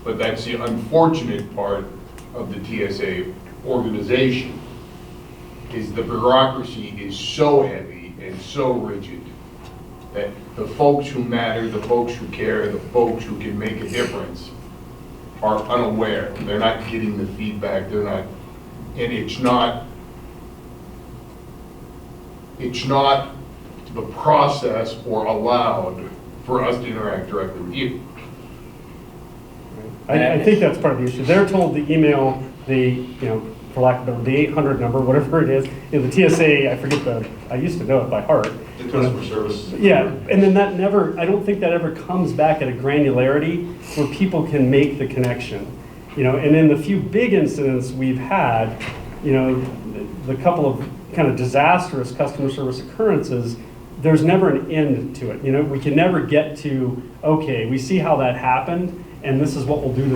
but that's the unfortunate part of the TSA organization, is the bureaucracy is so heavy and so rigid that the folks who matter, the folks who care, the folks who can make a difference are unaware. They're not getting the feedback, and it's not the process or allowed for us to interact directly with you. I think that's part of the issue. They're told to email the, for lack of a better, the 800 number, whatever it is. The TSA, I used to know it by heart. The customer service. Yeah, and then that never, I don't think that ever comes back at a granularity where people can make the connection. And in the few big incidents we've had, the couple of kind of disastrous customer service occurrences, there's never an end to it. We can never get to, okay, we see how that happened, and this is what we'll do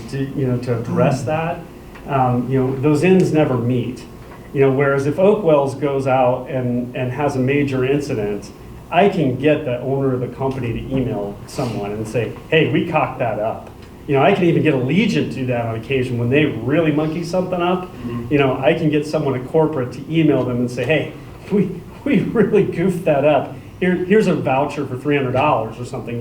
to address that. Those ends never meet. Whereas if Oakwells goes out and has a major incident, I can get the owner of the company to email someone and say, hey, we cocked that up. I can even get Allegiant to do that on occasion when they really monkey something up. I can get someone at corporate to email them and say, hey, we really goofed that up. Here's a voucher for $300 or something.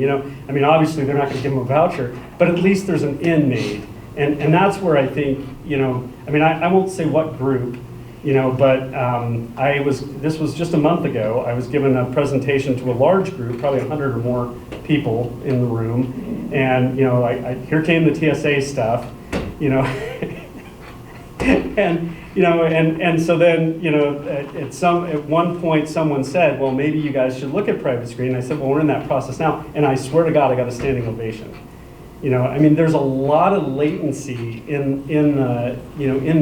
Obviously they're not going to give them a voucher, but at least there's an end made. And that's where I think, I won't say what group, but this was just a month ago. I was given a presentation to a large group, probably 100 or more people in the room. And, here came the TSA stuff, and so then, at one point someone said, well, maybe you guys should look at private screen. I said, well, we're in that process now. And I swear to God, I got a standing ovation. There's a lot of latency in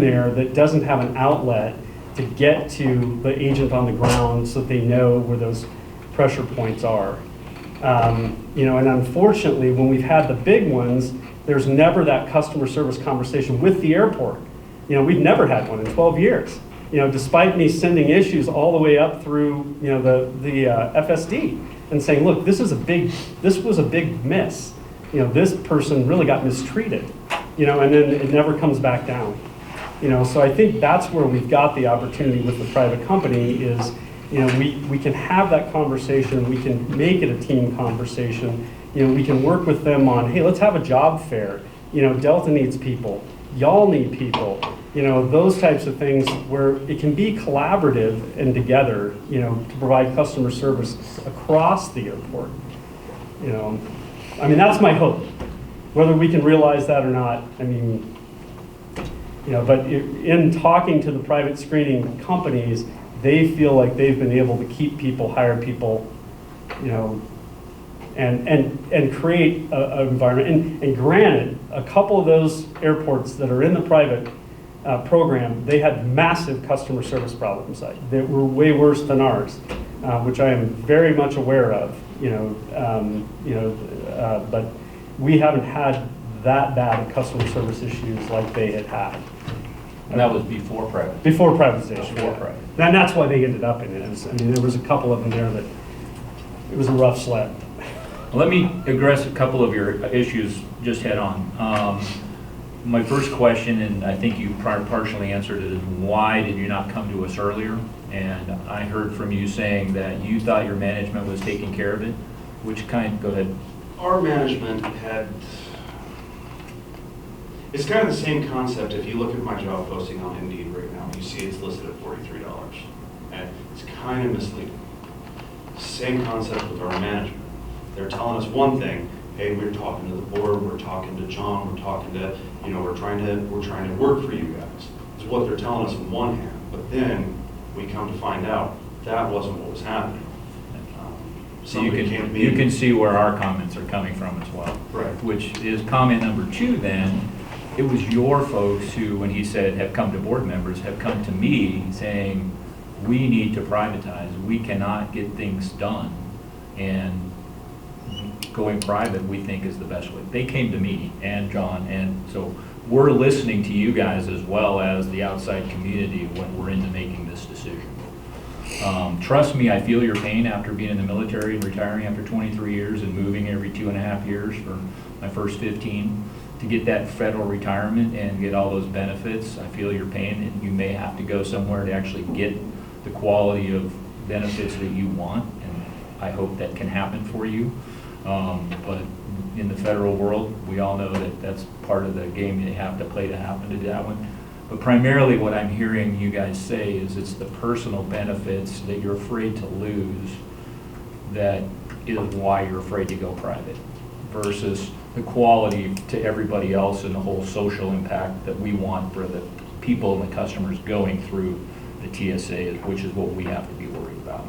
there that doesn't have an outlet to get to the agent on the ground so that they know where those pressure points are. And unfortunately, when we've had the big ones, there's never that customer service conversation with the airport. We've never had one in 12 years. Despite me sending issues all the way up through, the FSD and saying, look, this was a big miss. This person really got mistreated. you know, and then it never comes back down. You know, so I think that's where we've got the opportunity with the private company is, you know, we can have that conversation, we can make it a team conversation, you know, we can work with them on, hey, let's have a job fair. You know, Delta needs people, y'all need people, you know, those types of things where it can be collaborative and together, you know, to provide customer service across the airport. You know, I mean, that's my hope. Whether we can realize that or not, I mean, you know, but in talking to the private screening companies, they feel like they've been able to keep people, hire people, you know, and create an environment. And granted, a couple of those airports that are in the private program, they had massive customer service problems that were way worse than ours, which I am very much aware of. But we haven't had that bad customer service issues like they had had. And that was before private. Before privatization. Before Yeah. private. And that's why they ended up in it. I mean, there was a couple of them there that it was a rough sled. Let me address a couple of your issues just head on. My first question, and I think you partially answered it, is why did you not come to us earlier? And I heard from you saying that you thought your management was taking care of it. Which kind? Go ahead. Our management had, it's kind of the same concept. If you look at my job posting on Indeed right now, you see it's listed at $43. And it's kind of misleading. Same concept with our management. They're telling us one thing, hey, we're talking to the board, we're talking to John, we're talking to, you know, we're trying to work for you guys. It's what they're telling us on one hand, but then we come to find out that wasn't what was happening. So you can see where our comments are coming from as well. Right. Which is comment number 2 then. It was your folks who, when he said have come to board members, have come to me saying, we need to privatize. We cannot get things done. And going private, we think, is the best way. They came to me and John, and so we're listening to you guys as well as the outside community when we're into making this decision. Trust me, I feel your pain after being in the military and retiring after 23 years and moving every 2.5 years for my first 15 to get that federal retirement and get all those benefits. I feel your pain, and you may have to go somewhere to actually get the quality of benefits that you want, and I hope that can happen for you. But in the federal world, we all know that that's part of the game you have to play to happen to do that one. But primarily what I'm hearing you guys say is it's the personal benefits that you're afraid to lose that is why you're afraid to go private versus the quality to everybody else and the whole social impact that we want for the people and the customers going through the TSA, which is what we have to be worried about.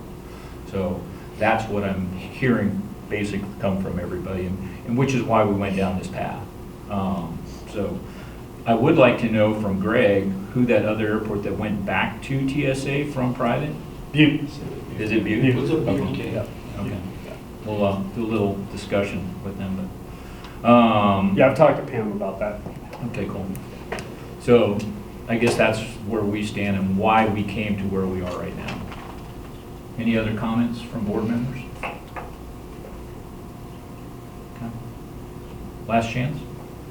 So that's what I'm hearing basically come from everybody, and which is why we went down this path. So I would like to know from Greg who that other airport that went back to TSA from private? Butte. Is it Butte? It was a Butte. Okay. Yeah. Okay. We'll do a little discussion with them, but. Yeah, I've talked to Pam about that. Okay, cool. So I guess that's where we stand and why we came to where we are right now. Any other comments from board members? Okay. Last chance.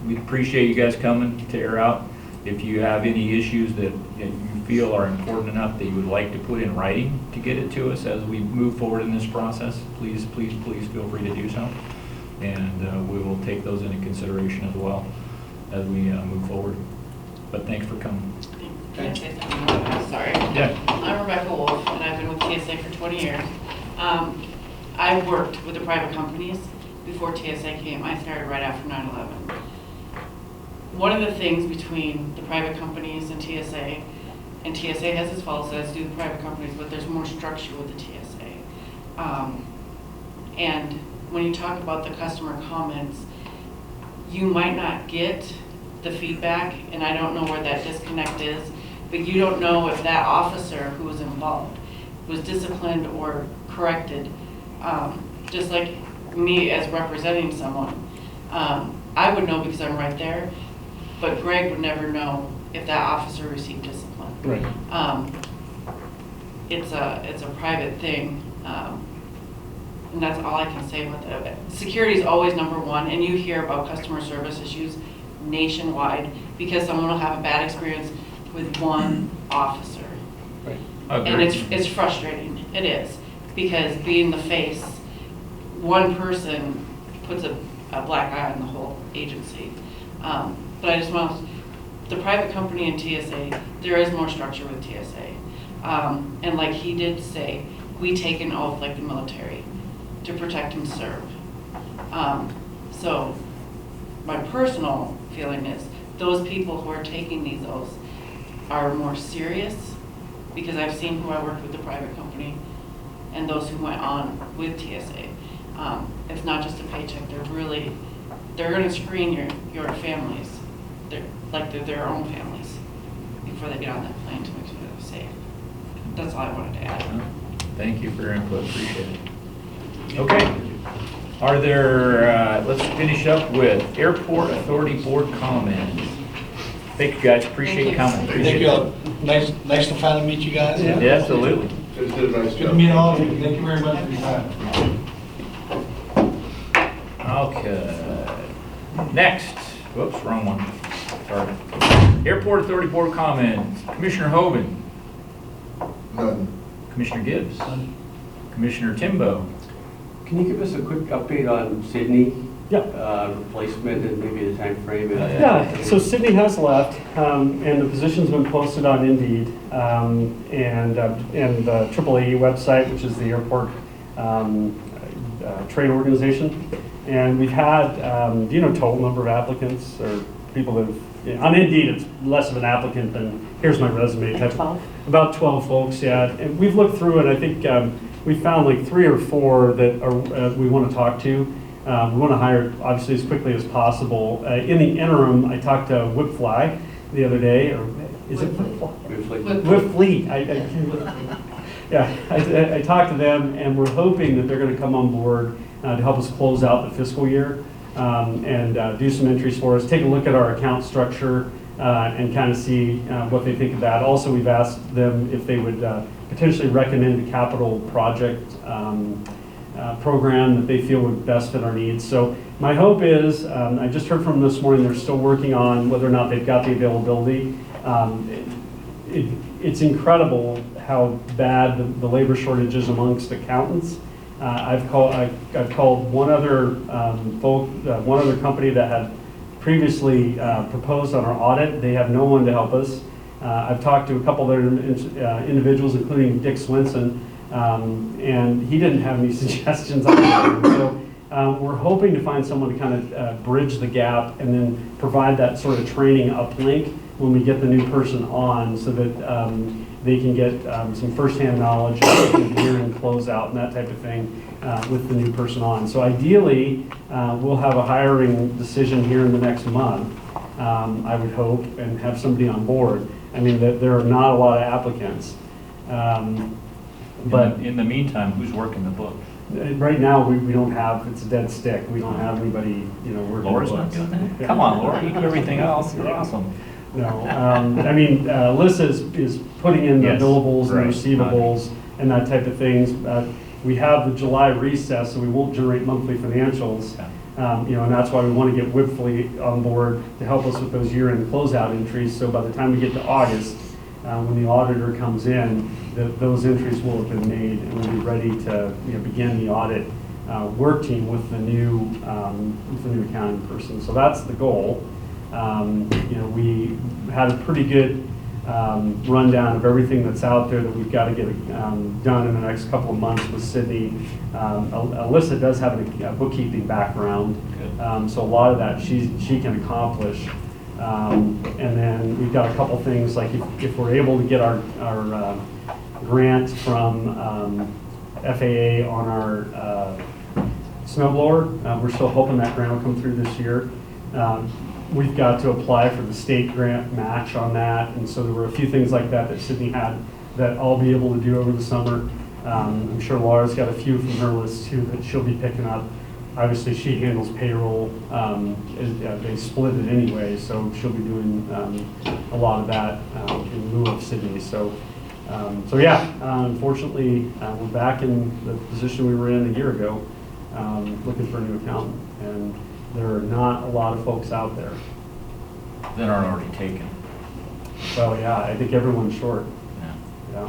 We appreciate you guys coming to air out. If you have any issues that you feel are important enough that you would like to put in writing to get it to us as we move forward in this process, please feel free to do so. And we will take those into consideration as well as we move forward. But thanks for coming. Can I say something? Sorry. Yeah. I'm Rebecca Wolf, and I've been with TSA for 20 years. I worked with the private companies before TSA came. I started right after 9/11. One of the things between the private companies and TSA has its faults, as do the private companies, but there's more structure with the TSA. And when you talk about the customer comments, you might not get the feedback, and I don't know where that disconnect is, but you don't know if that officer who was involved was disciplined or corrected. Just like me as representing someone, I would know because I'm right there, but Greg would never know if that officer received discipline. Right. It's a private thing, and that's all I can say with it. Security is always number one, and you hear about customer service issues nationwide because someone will have a bad experience with one officer. And it's frustrating, it is, because being the face, one person puts a black eye on the whole agency. But I just want, the private company and TSA, there is more structure with TSA. And like he did say, we take an oath like the military to protect and serve. So my personal feeling is those people who are taking these oaths are more serious, because I've seen who I worked with the private company and those who went on with TSA. It's not just a paycheck, they're gonna screen your families. They're their own families before they get on that plane to make sure they're safe. That's all I wanted to add. Thank you for your input, appreciate it. Okay, are there, let's finish up with Airport Authority Board comments. Thank you guys, appreciate your comments. Thank you all. Nice to finally meet you guys. Yeah, absolutely. Just did a nice Good to job. meet all of you. Thank you very much for your time. Okay. Next, whoops, wrong one. Sorry. Airport Authority Board comments. Commissioner Hoban. None. Commissioner Gibbs. Commissioner Timbo. Can you give us a quick update on Sydney? Yeah. Replacement and maybe the time frame? Yeah, so Sydney has left, and the position's been posted on Indeed, and the AAA website, which is the airport trade organization. And we've had, do you know total number of applicants or people that have, on Indeed, it's less of an applicant than, here's my resume type. 12? About 12 folks, yeah. And we've looked through it, I think we found like 3 or 4 that are, we want to talk to. We want to hire, obviously, as quickly as possible. In the interim, I talked to Whipfly the other day, or is it Whipfly? Whipfleet. I talked to them, and we're hoping that they're going to come on board to help us close out the fiscal year and do some entries for us, take a look at our account structure, and kind of see what they think of that. Also, we've asked them if they would potentially recommend a capital project program that they feel would best fit our needs. So my hope is, I just heard from them this morning, they're still working on whether or not they've got the availability. It's incredible how bad the labor shortage is amongst accountants. I've called one other one other company that had previously proposed on our audit. They have no one to help us. I've talked to a couple other individuals, including Dick Swinson, and he didn't have any suggestions on that. So we're hoping to find someone to kind of bridge the gap and then provide that sort of training uplink when we get the new person on, so that they can get some firsthand knowledge of year-end closeout and that type of thing with the new person on. So ideally, we'll have a hiring decision here in the next month, I would hope, and have somebody on board. I mean, there are not a lot of applicants. But in the meantime, who's working the book? Right now, we don't have, it's a dead stick. We don't have anybody, working Laura's the not books. doing that? Come on, Laura, you do everything else. You're awesome. No, I mean, Alyssa is putting in the Yes, billables and right. receivables and that type of things. We have the July recess, so we won't generate monthly financials. And that's why we want to get Whipfleet on board to help us with those year-end closeout entries. So by the time we get to August, when the auditor comes in, those entries will have been made, and we'll be ready to begin the audit work team with the new accounting person. So that's the goal. We had a pretty good rundown of everything that's out there that we've got to get done in the next couple of months with Sydney. Alyssa does have a bookkeeping background, so a lot of that she can accomplish. And then we've got a couple things, like if we're able to get our grant from FAA on our snowblower, we're still hoping that grant will come through this year. We've got to apply for the state grant match on that, and so there were a few things like that Sydney had that I'll be able to do over the summer. I'm sure Laura's got a few from her list too that she'll be picking up. Obviously, she handles payroll. They split it anyway, so she'll be doing a lot of that in lieu of Sydney. So unfortunately, we're back in the position we were in a year ago, looking for a new accountant, and there are not a lot of folks out there. that aren't already taken. Well, yeah, I think everyone's short, Yeah. yeah.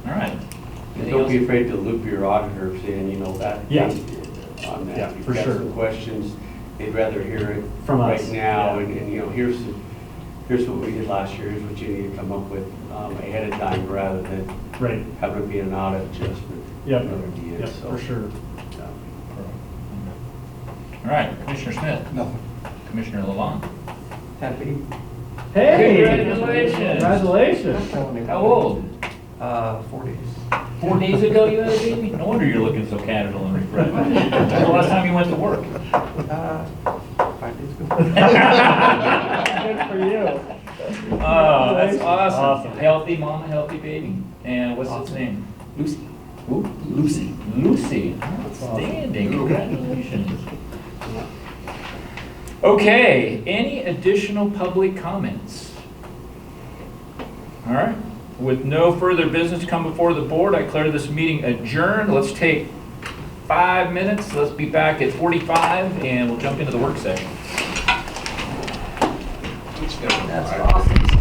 All right. And Anything don't be else? afraid to loop your auditors in, you know, that. Yeah. On that. Yeah, If you've for got sure. some questions, they'd rather hear it From right us, now, yeah. and, you know, here's what we did last year, here's what you need to come up with ahead of time, rather than Right, having to be an audit adjustment. yep, Another year, yep, so, for sure. yeah. All right, Commissioner Smith. Nothing. Commissioner Lalonde. Happy? Hey! Congratulations. Congratulations. How old? 4 days. 4 days ago you had a baby? No wonder you're looking so casual and refreshed. When was the last time you went to work? 5 days ago. Good for you. Oh, that's awesome. Awesome. Healthy mama, healthy baby. And what's its name? Lucy. Who? Lucy. Lucy. Outstanding. Congratulations. Okay, any additional public comments? All right, with no further business to come before the board, I declare this meeting adjourned. Let's take 5 minutes. Let's be back at 45 and we'll jump into the work session. It's never That's mind. awesome.